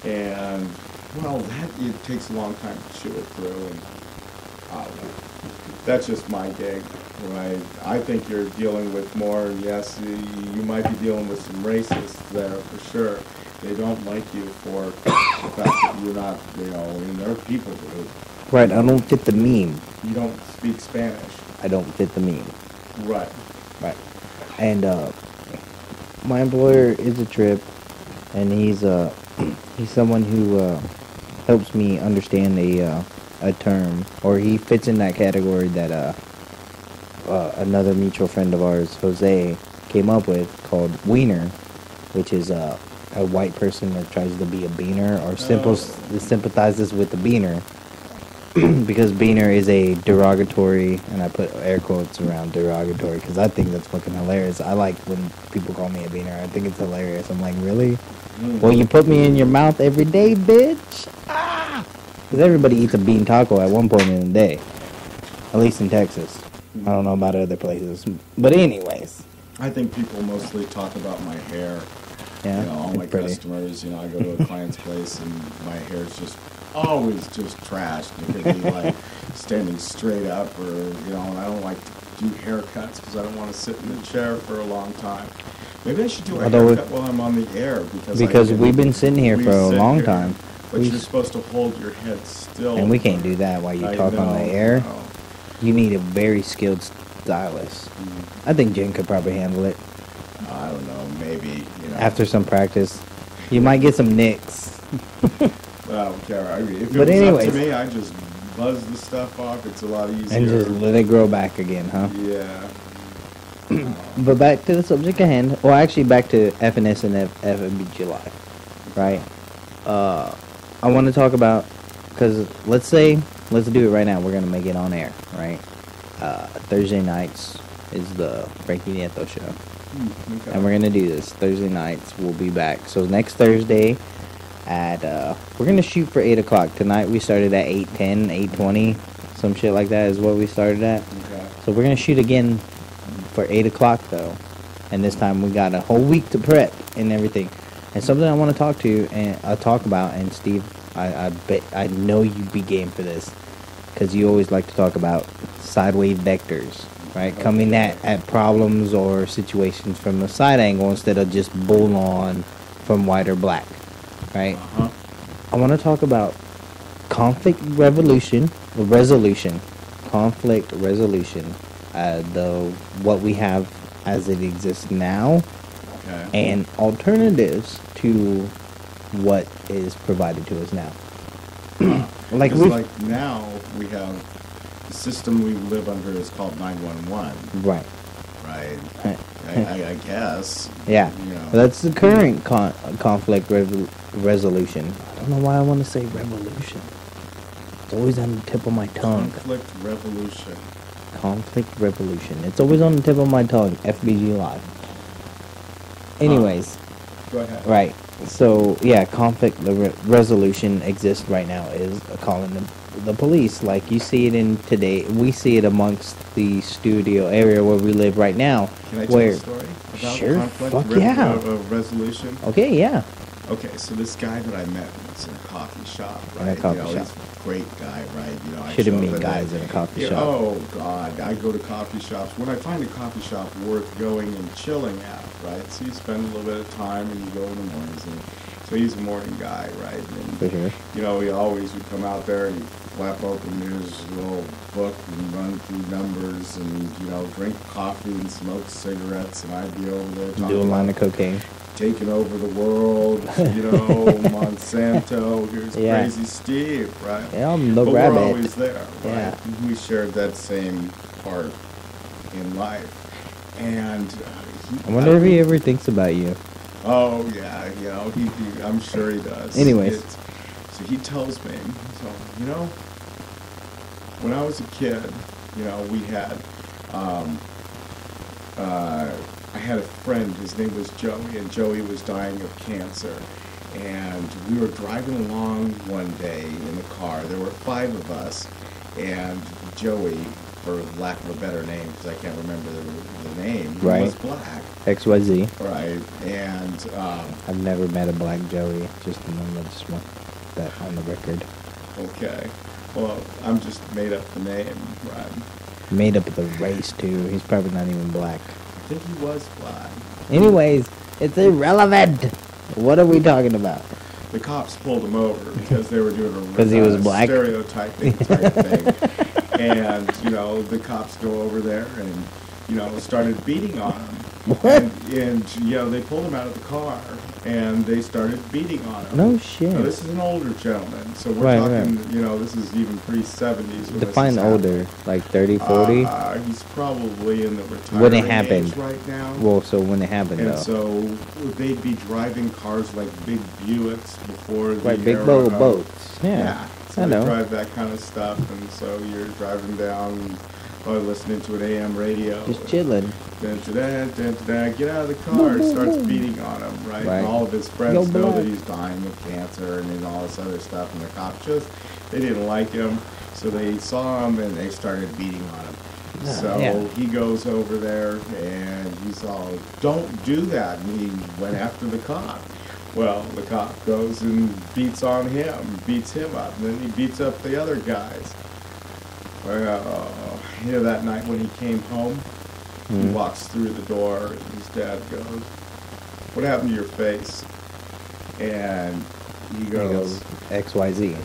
And, well, it takes a long time to chew it through, and I don't know. That's just my gig, right? I think you're dealing with more, and yes, you might be dealing with some racists there for sure. They don't like you for the fact that you're not, in their people group. Right, I don't fit the meme. You don't speak Spanish. I don't fit the meme. Right. Right. And my employer is a trip, and he's someone who helps me understand a term, or he fits in that category that another mutual friend of ours, Jose, came up with, called wiener, which is a white person that tries to be a beaner or sympathizes with the beaner. Because beaner is a derogatory, and I put air quotes around derogatory because I think that's fucking hilarious. I like when people call me a beaner. I think it's hilarious. I'm like, really? Well, you put me in your mouth every day, bitch? Because everybody eats a bean taco at one point in the day. At least in Texas. I don't know about other places. But anyways. I think people mostly talk about my hair. Yeah, all my customers, I go to a client's place and my hair's just always just trashed. It could be like standing straight up, or and I don't like to do haircuts because I don't want to sit in the chair for a long time. Maybe I should do a haircut while I'm on the air because we've been sitting here for a long time. But you're supposed to hold your head still, and we can't do that while you talk on the air. You need a very skilled stylist. I think Jen could probably handle it. I don't know, maybe. After some practice, you might get some nicks. I don't care. I mean, if it was up to me, I just buzz the stuff off. It's a lot easier. And just let it grow back again, huh? Yeah. But back to the subject at hand. Well, actually, back to FNS and FBGlive, right? I want to talk about, because let's do it right now. We're going to make it on air, right? Thursday nights is the Frankie Nieto show. Okay. And we're going to do this. Thursday nights, we'll be back. So next Thursday at, we're going to shoot for 8 o'clock. Tonight we started at 8:10, 8:20. Some shit like that is what we started at. Okay. So we're going to shoot again for 8 o'clock, though. And this time we got a whole week to prep and everything. And something I want to talk about, and Steve, I know you'd be game for this, because you always like to talk about sideways vectors, right? Okay. Coming at problems or situations from a side angle instead of just bull on from white or black, right? Uh-huh. I want to talk about conflict resolution, what we have as it exists now. Okay. And alternatives to what is provided to us now. like now we have the system we live under is called 911. Right. Right. I guess. Yeah. That's the current conflict resolution. I don't know why I want to say revolution. It's always on the tip of my tongue. Conflict revolution. It's always on the tip of my tongue. FBGlive. Anyways, go ahead. Right. So yeah, conflict resolution exists right now is calling the police. Like you see it we see it amongst the studio area where we live right now. Can I tell a story about conflict resolution? Okay, yeah. Okay, so this guy that I met was in a coffee shop, right? In a coffee shop. He's a great guy, right? I shouldn't meet guys in a coffee shop. Oh God, I go to coffee shops when I find a coffee shop worth going and chilling at, right? So you spend a little bit of time and you go in the mornings. So he's a morning guy, right? And, for sure. He always would come out there and he'd flap open his little book and run through numbers and drink coffee and smoke cigarettes, and I'd be over there talking do a line of cocaine. Taking over the world, Monsanto, here's Crazy Steve, right? Yeah, the but rabbit. We're always there, right? Yeah. We shared that same part in life. And I wonder if he ever thinks about you. Oh, yeah, I'm sure he does. Anyways. So he tells me, when I was a kid, we had, I had a friend, his name was Joey, and Joey was dying of cancer. And we were driving along one day in the car. There were 5 of us, and Joey for lack of a better name, because I can't remember the name, he Right. was black. XYZ. Right, and I've never met a black Joey. Just remember, just want that on the record. okay, well, I'm just made up the name, right? Made up the race too. He's probably not even black. I think he was black. Anyways, it's irrelevant. What are we talking about? The cops pulled him over because they were doing a 'Cause he was black? stereotyping type thing. And, you know, the cops go over there and, you know, started beating on him. And, you know, they pulled him out of the car and they started beating on him. No shit. Now, this is an older gentleman, so we're Right, talking, right. you know, this is even pre-70s. when Define this is older, like 30, 40? He's probably in the retirement When it happened. age right now. Well, so when it happened, And though. so they'd be driving cars like big Buicks before the Right, big era boat of- boats. Yeah, So I they know. drive that kind of stuff, and so you're driving down, probably listening to an AM radio. Just chilling. Dun, dun, dun, dun, dun, get out of the car, starts beating on him, right? Right. And all of his Yo, friends know black. that he's dying of cancer and then all this other stuff, and the cops they didn't like him, so they saw him and they started beating on him. So yeah. he goes over there and he's all, don't do that, and he went after the cop. Well, the cop goes and beats on him, beats him up, and then he beats up the other guys. Well, you know, that night when he came home, he walks through the door, and his dad goes, what happened to your face? And he goes, XYZ.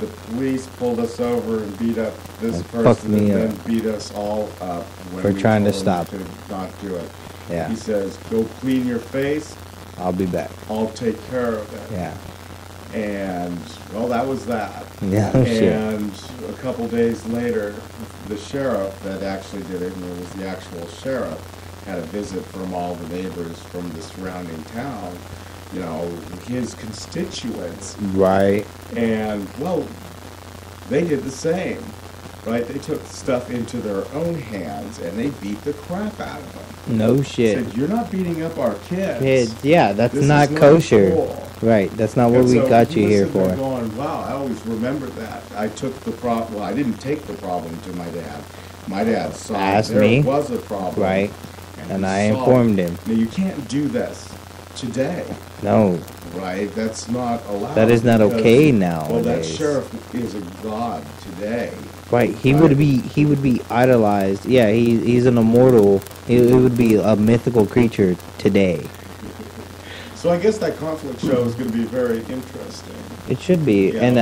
the police pulled us over and beat up this And fucked person and me then up. beat us all up when For we trying to told stop. them to not do it. Yeah. He says, go clean your face, I'll be back. I'll take care of it. Yeah. And, well, that was that. Yeah, oh, shit. And a couple days later, the sheriff that actually did it, and it was the actual sheriff, had a visit from all the neighbors from the surrounding town, you know, his constituents. Right. And, well, they did the same, right? They took stuff into their own hands and they beat the crap out of them. No shit. Said, you're not beating up our kids. Kids, yeah, that's This not is kosher. cool." Right, that's not what And we so got he you was here sitting there for. Going, wow, I always remember that. I took the problem. Well, I didn't take the problem to my dad. My dad saw Asked there me. was a problem. Right, and and he I solved informed it. him. Now you can't do this today. No, Right? That's not allowed. That is not because- okay Well, that nowadays. sheriff is a god today. right. He would be idolized. Yeah, he's an immortal. He would be a mythical creature today. So I guess that conflict show is going to be very interesting. It should be, Yeah, and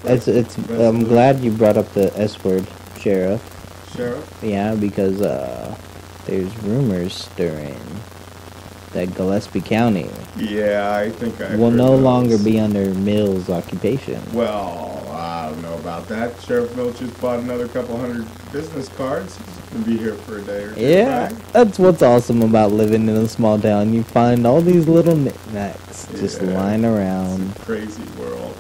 conflict it's. I'm resolution. glad you brought up the S word, sheriff. Sheriff? Yeah, because there's rumors stirring that Gillespie County Yeah, I think I will heard no those. longer be under Mills' occupation. Well, I don't know about that. Sheriff Mills just bought another couple hundred business cards. He's going to be here for a day or two. Yeah, right? that's what's awesome about living in a small town. You find all these little knickknacks just Yeah. lying around. Crazy world.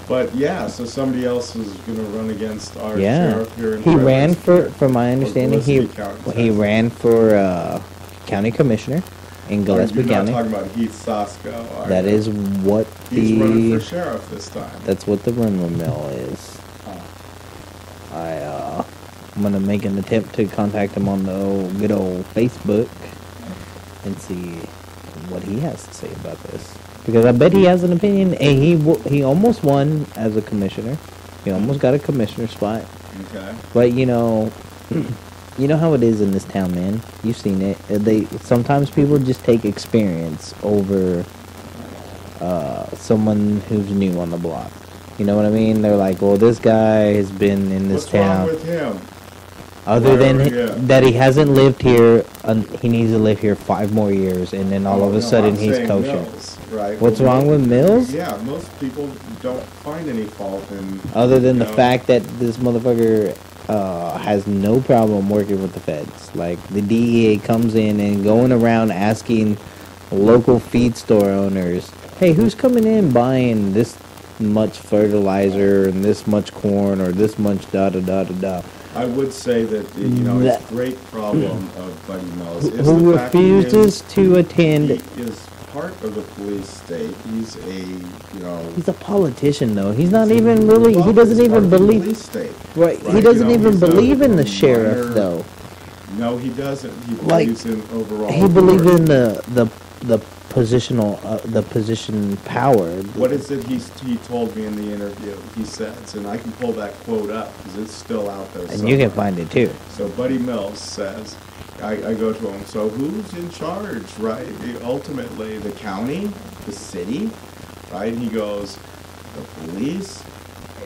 But yeah, so somebody else is going to run against our Yeah, sheriff here in he ran Fredericksburg. from my understanding, Gillespie County, he ran for county commissioner in Gillespie You're not County. talking about Heath Sasko. are That you? is what He's running the for sheriff this time. that's what the rumor mill is. I'm gonna make an attempt to contact him on the good old Facebook and see what he has to say about this, because I bet he has an opinion. And he almost won as a commissioner. He almost got a commissioner spot. Okay. But you know how it is in this town, man. You've seen it. Sometimes people just take experience over someone who's new on the block. You know what I mean? They're like, well, this guy has been in this What's town. wrong with him? Other than Yeah. that, he hasn't lived here. He needs to live here 5 more years, and then all Oh, of a no, sudden I'm he's saying kosher. Mills, right? What's Well, wrong with Mills? Yeah, most people don't find any fault in. Other than you the know, fact that this motherfucker has no problem working with the feds. Like, the DEA comes in and going around asking local feed store owners, hey, who's coming in buying this much fertilizer and this much corn or this much da-da-da-da-da? I would say that it's a great problem of Buddy Mills. Is Who the fact he refuses to attend he is part of the police state. He's He's a politician, though. He's not even really. He doesn't even believe. Police state. Right. He doesn't even believe in the sheriff, though. No, he doesn't. He believes in overall. He believes in the positional, the position power. What is it he told me in the interview? He says, and I can pull that quote up because it's still out there. And you can find it too. So Buddy Mills says, I go to him, so who's in charge, right? Ultimately, the county, the city, right? And he goes, the police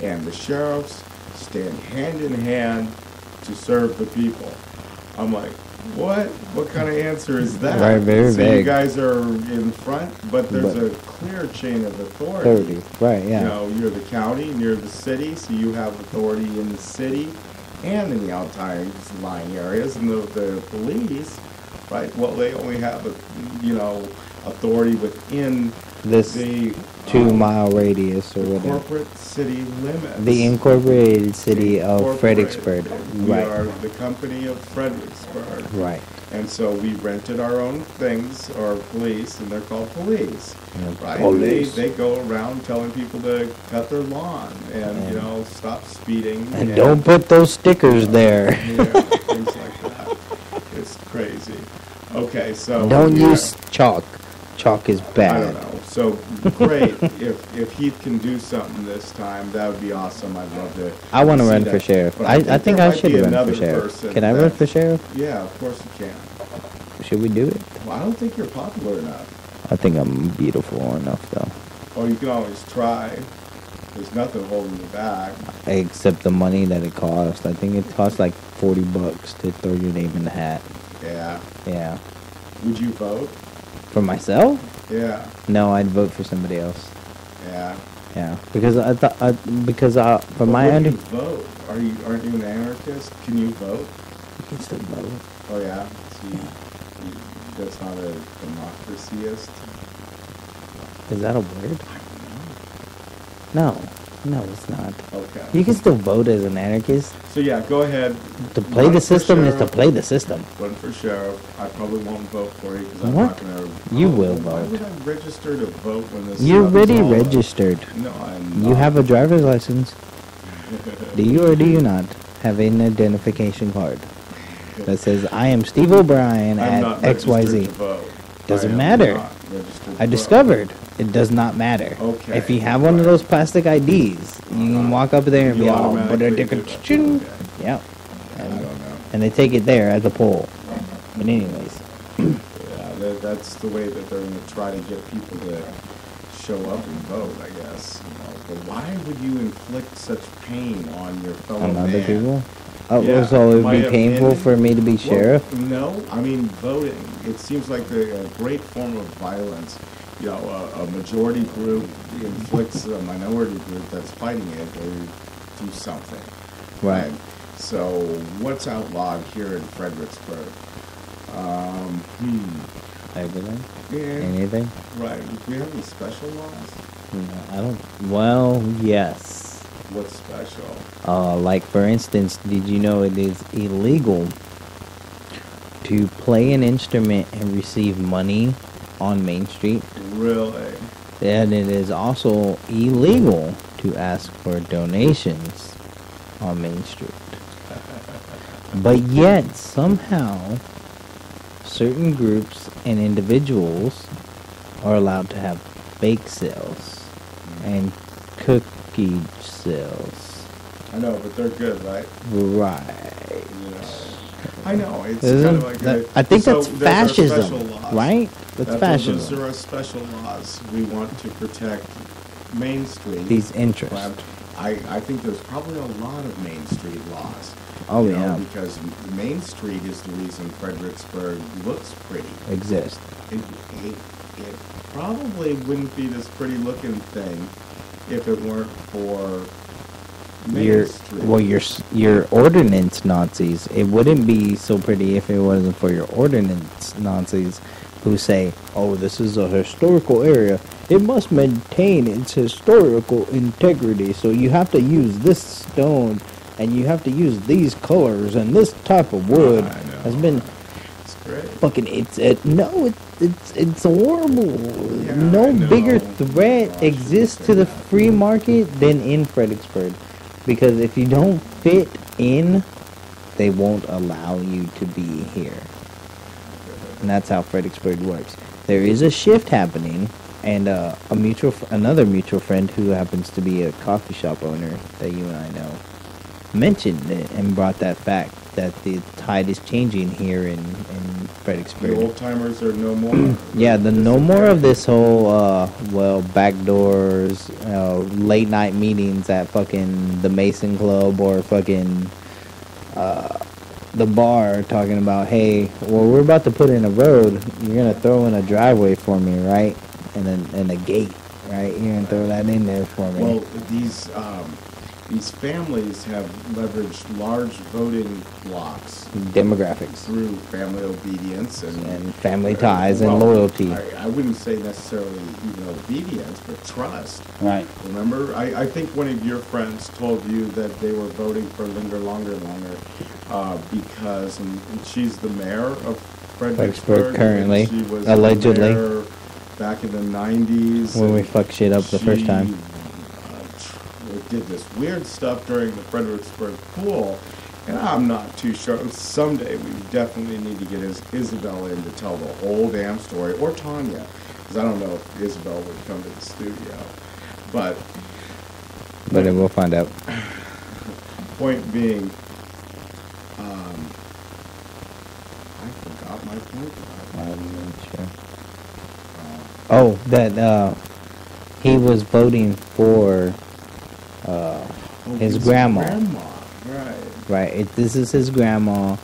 and the sheriffs stand hand in hand to serve the people. I'm like, what? What kind of answer is that? Right, very so vague. You guys are in front, but there's a clear chain of authority. Right, yeah. You know, you're the county and you're the city, so you have authority in the city and in the outlying areas. And the police, right, well, they only have, authority within this the 2-mile radius or whatever. Corporate city limits. The incorporated city of Fredericksburg. We Right. are the company of Fredericksburg. Right. And so we rented our own things, our police, and they're called police. Yeah, right? police. They go around telling people to cut their lawn and, stop speeding. And don't put those stickers there. Yeah, things like that. It's crazy. Okay, so... Don't use chalk. Chalk is bad. I don't know. So, great. if Heath can do something this time, that would be awesome. I'd love to. I want to see run that. for sheriff. But I think there I might should be run for another sheriff. person Can I run for sheriff? Yeah, of course you can. Should we do it? Well, I don't think you're popular enough. I think I'm beautiful enough, though. Oh, you can always try. There's nothing holding you back. Except the money that it costs. I think it costs like $40 to throw your name in the hat. Yeah. Yeah. Would you vote? For myself? Yeah. No, I'd vote for somebody else. Yeah. Yeah, because I thought from my When under. you vote, aren't you an anarchist? Can you vote? You can still vote. Oh yeah. So that's not a democracyist. Is that a word? No, it's not. Okay. You can still vote as an anarchist. So yeah, go ahead. To play Run the for system is to sheriff. play the system. Run for sheriff. I probably won't vote for you because I'm What? not going to. You will Why vote. would I register to vote when this? You're stuff is already all up? registered. No, I'm You not. have a driver's license. Do you or do you not have an identification card that says I am Steve O'Brien I'm at not registered XYZ? to vote. Doesn't I am matter. not registered to I vote. discovered it does not matter. Okay. If you have one of those plastic IDs, you can walk up there and You be all, automatically do that. Okay. yeah. I don't know. And they take it there at the poll. But anyways, Yeah, that's the way that they're going to try to get people to show up and vote, I guess. But why would you inflict such pain on your fellow on other man? people. Yeah, So it my would be painful opinion- for me to be Well, sheriff. No, I mean voting. It seems like a great form of violence. A majority group inflicts a minority group that's fighting it or do something. Right. So what's outlawed here in Fredericksburg? Everything. Yeah. Anything. Right. Do we have any special laws? No, I don't. Well, yes. What's special? Like for instance, did you know it is illegal to play an instrument and receive money on Main Street? Really? And it is also illegal to ask for donations on Main Street. But yet, somehow, certain groups and individuals are allowed to have bake sales and cookie sales. I know, but they're good, right? Right. I know. It's Isn't kind of like that- a, I think so that's those are fascism, special laws. right? That's fascism. Those are special laws. We want to protect Main Street. These interests. But I think there's probably a lot of Main Street laws. Oh, you know, yeah. because Main Street is the reason Fredericksburg looks pretty. Exist. It probably wouldn't be this pretty looking thing if it weren't for Main Street. Your ordinance Nazis. It wouldn't be so pretty if it wasn't for your ordinance Nazis who say, oh, this is a historical area. It must maintain its historical integrity. So you have to use this stone and you have to use these colors and this type of wood has been. great. Fucking, it's horrible. Yeah, No I know. bigger threat exists to the free market than in Fredericksburg, because if you don't fit in, they won't allow you to be here. And that's how Fredericksburg works. There is a shift happening, and another mutual friend who happens to be a coffee shop owner that you and I know mentioned it and brought that fact that the tide is changing here in Fredericksburg. The old timers are no more. Yeah, the no more of this whole backdoors, late night meetings at fucking the Mason Club or fucking the bar talking about, hey, well, we're about to put in a road. You're gonna throw in a driveway for me, right? And then a gate, right? You're gonna throw that in there for me. Well, these families have leveraged large voting blocks, demographics, through family obedience and family ties and loyalty. I wouldn't say necessarily even obedience, but trust. Right. Remember, I think one of your friends told you that they were voting for Linger Longer because and she's the mayor of Fredericksburg currently, she was allegedly, the mayor back in the 90s when we fucked shit up the first time. Did this weird stuff during the Fredericksburg pool, and I'm not too sure. Someday we definitely need to get Isabel in to tell the whole damn story, or Tanya, because I don't know if Isabel would come to the studio. But we'll find out. Point being, I forgot my point. I'm not sure. Oh, that he was voting for his grandma. Right. This is his grandma,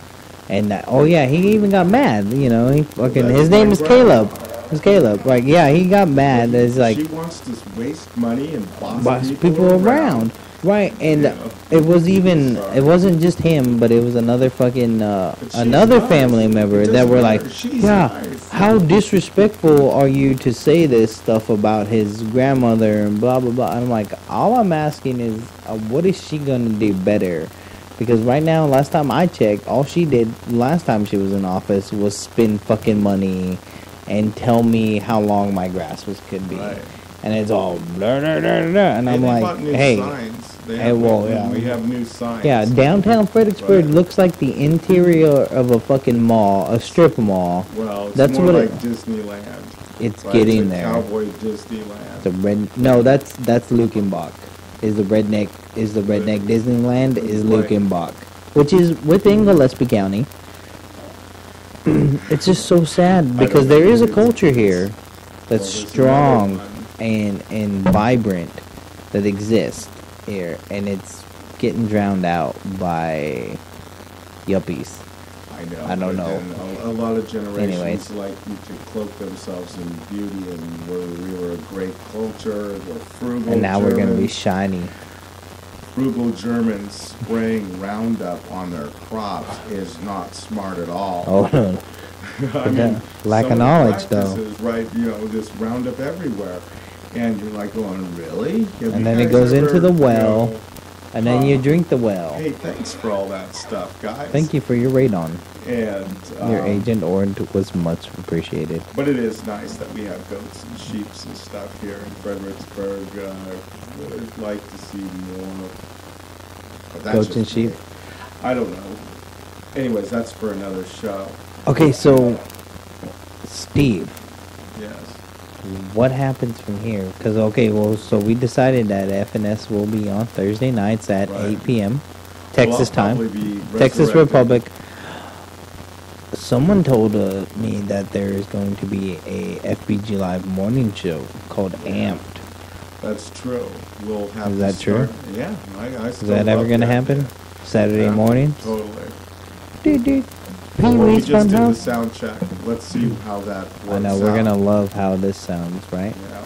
and he even got mad. You know, his name is Caleb. It's Caleb. Like, yeah, he got mad. It's like she wants to waste money and boss people around. Right, and it wasn't just him, but it was another fucking another family member that were like, how disrespectful are you to say this stuff about his grandmother and blah blah blah. And I'm like, all I'm asking is, what is she gonna do better? Because right now, last time I checked, all she did last time she was in office was spend fucking money and tell me how long my grass could be. Right. And it's all blah, blah, blah, blah. And I'm like, hey, we have new signs. Yeah, downtown Fredericksburg looks like the interior of a fucking mall, a strip mall. Well, it's that's more what like Disneyland. It's getting it's there. Cowboy Disneyland. That's Lukenbach. Is the redneck Disneyland is Lukenbach, which is within Gillespie County. It's just so sad because there is a culture here that's strong and vibrant that exists here, and it's getting drowned out by yuppies. I know. I don't know. A lot of generations like to cloak themselves in beauty, and we were a great culture. We're frugal. And now we're gonna be shiny. Frugal Germans spraying Roundup on their crops is not smart at all. Oh no. I mean, lack of knowledge, though. Right, this Roundup everywhere, and you're like going, really? And then it goes into the well, and then you drink the well. Hey, thanks for all that stuff, guys. Thank you for your radon. And your Agent Orange was much appreciated. But it is nice that we have goats and sheep and stuff here in Fredericksburg. I would like to see more. But that's goats and sheep? I don't know. Anyways, that's for another show. Okay, so Steve. Yes. What happens from here? Because so we decided that FNS will be on Thursday nights at 8 p.m. Texas time. Texas Republic. Someone told me that there is going to be a FBGlive morning show called Amped. That's true. We'll have. Is that true? Yeah, I is that ever going to happen? Saturday morning? Totally. Dude. We just did the sound check. Let's see how that works. I know, we're going to love how this sounds, right? Yeah.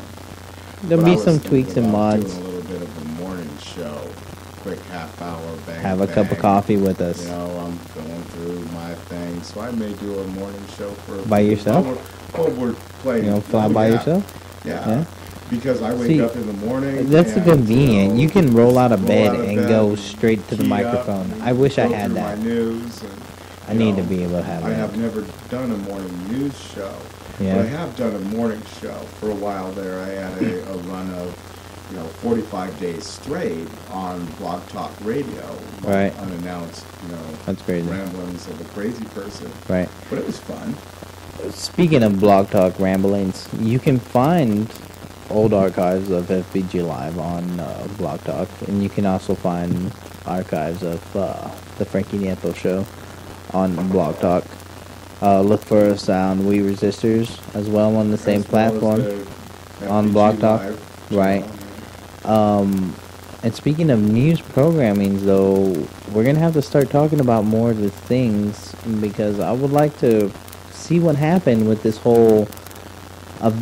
There'll be some tweaks and mods. Doing a little bit of a morning show. Quick half hour, bang, have a cup of coffee with us. I'm going through my thing, so I may do a morning show for... By yourself? We're playing... You don't fly by yourself? Yeah. Because I wake up in the morning. That's the convenient. You can roll out of bed and go straight to the microphone. I wish I had that. My news and I need to be able to have I that. have never done a morning news show. Yeah. But I have done a morning show. For a while there, I had a run of, 45 days straight on Blog Talk Radio. Right. Unannounced, That's crazy. ramblings of a crazy person. Right. But it was fun. Speaking of Blog Talk ramblings, you can find old archives of FBGlive on Blog Talk, and you can also find archives of the Frankie Nieto show on Blog Talk. Look for us on We Resistors as well on the same platform on Blog Talk. Right. And speaking of news programmings, though, we're going to have to start talking about more of the things, because I would like to see what happened with this whole of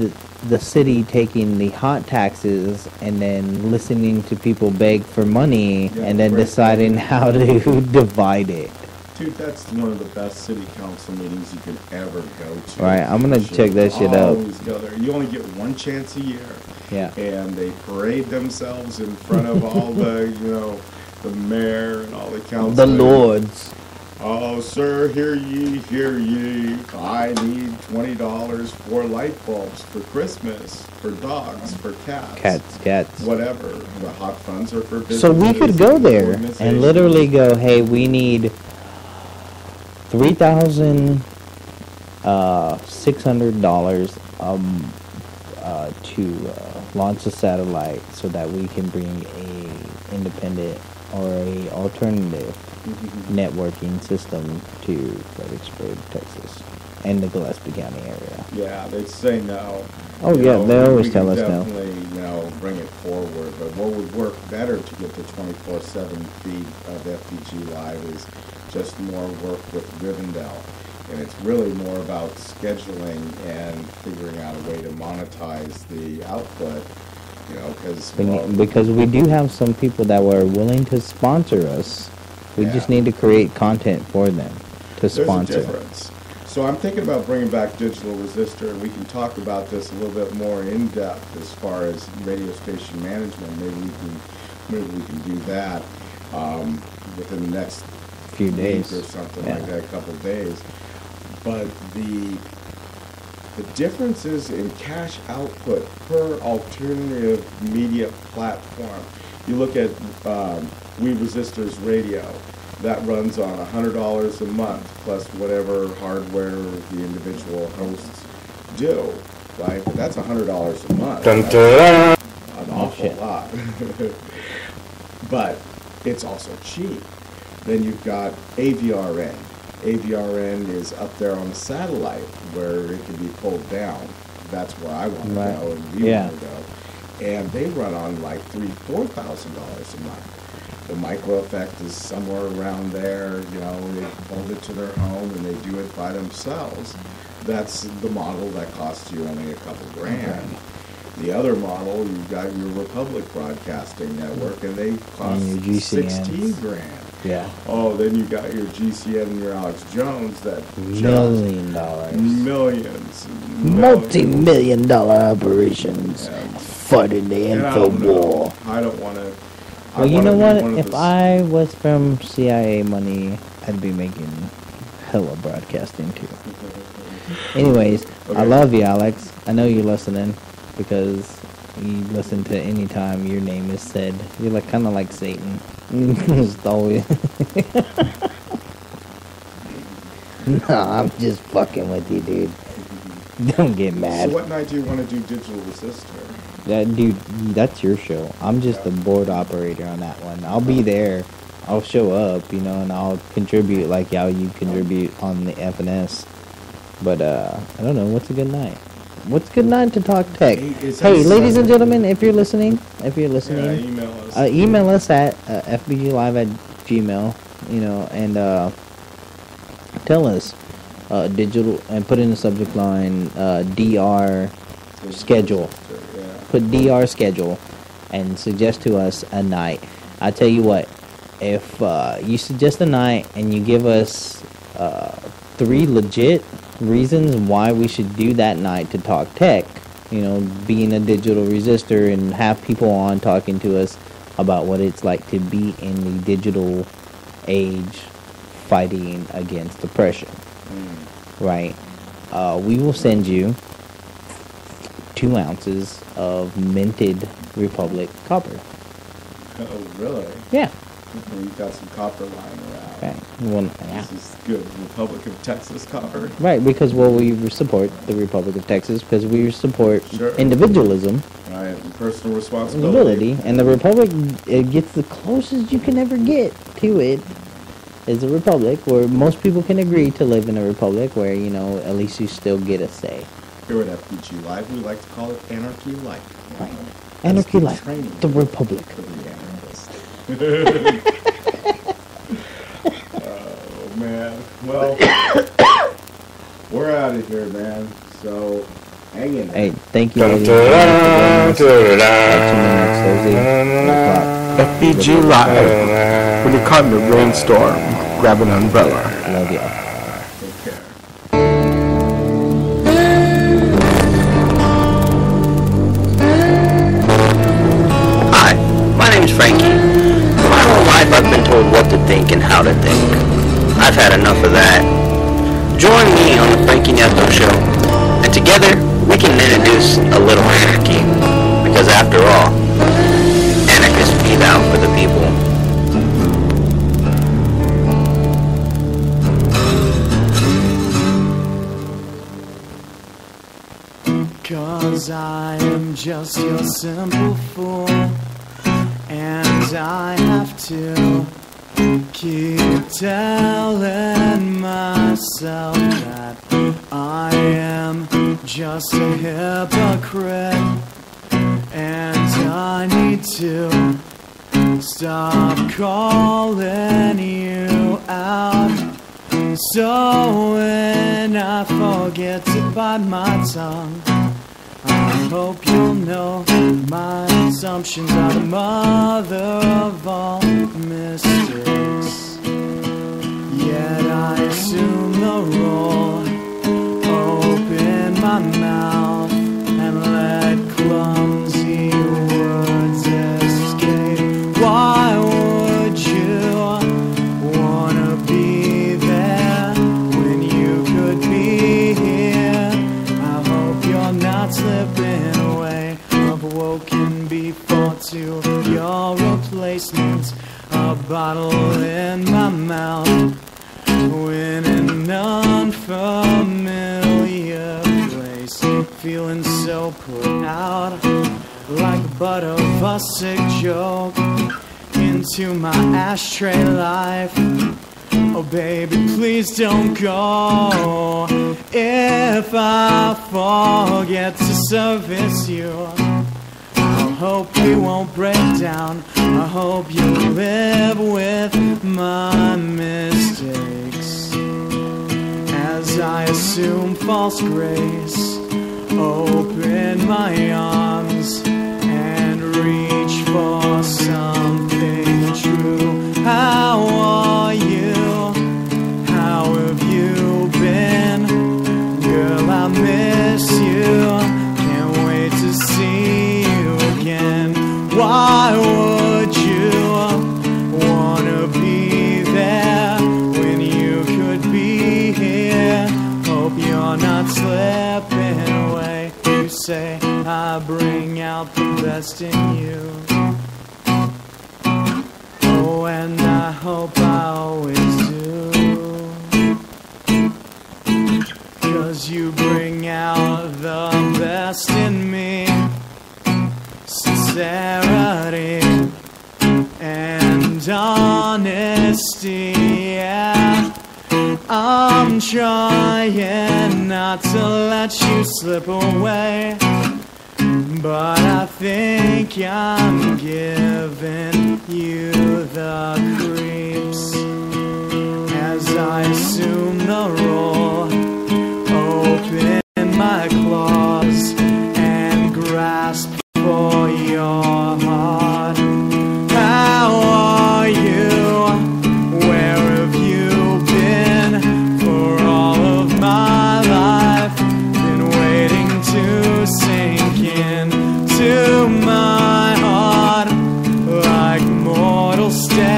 the city taking the hot taxes and then listening to people beg for money and then deciding how to divide it. Dude, that's one of the best city council meetings you could ever go to. Right, I'm going to check that shit out. Always go there. You only get one chance a year. Yeah. And they parade themselves in front of all the, the mayor and all the council. The lords. Oh, sir, hear ye, hear ye. I need $20 for light bulbs for Christmas, for dogs, for cats. Cats. Whatever. The hot funds are for businesses. So we could go there and literally go, hey, we need $3,600 to launch a satellite so that we can bring a independent or a alternative networking system to Fredericksburg, Texas, and the Gillespie County area. Yeah, they'd say no. Oh, yeah, they always tell us no. We definitely, bring it forward. But what would work better to get the 24/7 feed of FBGlive is just more work with Rivendell. And it's really more about scheduling and figuring out a way to monetize the output, because we do have some people that were willing to sponsor us. We just need to create content for them to sponsor. There's a difference. So I'm thinking about bringing back Digital Resistor, and we can talk about this a little bit more in depth as far as radio station management. Maybe we can do that within the next few days or something like that, a couple of days. But the differences in cash output per alternative media platform. You look at We Resistors Radio. That runs on $100 a month plus whatever hardware the individual hosts do, right? But that's $100 a month. Dun, dun. An awful lot. But it's also cheap. Then you've got AVRN. AVRN is up there on the satellite where it can be pulled down. That's where I want to go and we want to go. And they run on like $3,000-$4,000 a month. The micro effect is somewhere around there. They hold it to their home and they do it by themselves. That's the model that costs you only a couple grand. The other model, you've got your Republic Broadcasting Network, and they cost 16 grand. Yeah. Oh, then you got your GCN and your Alex Jones that $1 million. Millions. Multi-million-dollar operations. Fighting the info war. I don't want to. Well, you know what? If I was from CIA money, I'd be making hella broadcasting too. Anyways, I love you, Alex. I know you're listening because you listen to any time your name is said. You're like kind of like Satan. Just always. No, I'm just fucking with you, dude. Don't get mad. So what night do you want to do Digital Resistor? Dude, that's your show. I'm just the board operator on that one. I'll be there. I'll show up, and I'll contribute like how you contribute on the FNS. But I don't know. What's a good night? What's a good night to talk tech? Hey, ladies and gentlemen, if you're listening, email us at fbglive@gmail. And tell us digital and put in the subject line DR schedule. Put DR schedule and suggest to us a night. I tell you what, if you suggest a night and you give us 3 legit reasons why we should do that night to talk tech, being a digital resistor and have people on talking to us about what it's like to be in the digital age fighting against oppression, right? We will send you 2 ounces of minted Republic copper. Oh, really? Yeah. You got some copper lying around. Right. Well, yeah. This is good. Republic of Texas copper. Right, because we support the Republic of Texas because we support Sure. individualism. Right, and personal responsibility. And the Republic, it gets the closest you can ever get to it is a republic where most people can agree to live in a republic where, you know, at least you still get a say. Here at FBGlive, we like to call it Anarchy Light. Right. Anarchy Light, the Republic. Oh, man. Well, we're out of here, man. So, hang in there. Hey, thank you. Ladies and gentlemen. FBG Live. When you're caught in a rainstorm, grab an umbrella. Love y'all. Take care. Hi, my name is Frankie. My whole life I've been told what to think and how to think. I've had enough of that. Join me on the Frankie Neto Show, and together we can introduce a little anarchy. Because after all, anarchists be out for the people. 'Cause I am just your simple fool, and I have to keep telling myself that I am just a hypocrite, and I need to stop calling you out. So when I forget to bite my tongue, I hope you'll know my assumptions are the mother of all mistakes. Yet I assume the role, open my mouth and let clumsy words escape. Why would you wanna be there when you could be here? I hope you're not slipping away. I've woken before to your replacement, a bottle in my mouth, in an unfamiliar place, feeling so put out, like the butt of a sick joke, into my ashtray life. Oh baby, please don't go. If I forget to service you, I hope we won't break down. I hope you live with my mistakes. As I assume false grace, open my arms and reach for something true. How are you? How have you been? Girl, I miss you. Can't wait to see you again. Why would you wanna be there when you could be here? Hope you're not slipping away. You say I bring out the best in you. Oh, and I hope I always do. 'Cause you bring out the best in me. Sincerity and honesty, yeah. I'm trying not to let you slip away, but I think I'm giving you the creeps. As I assume the role, open my claws and grasp for your heart. How are you? Where have you been for all of my life? Been waiting to sink in to my heart like mortal stairs.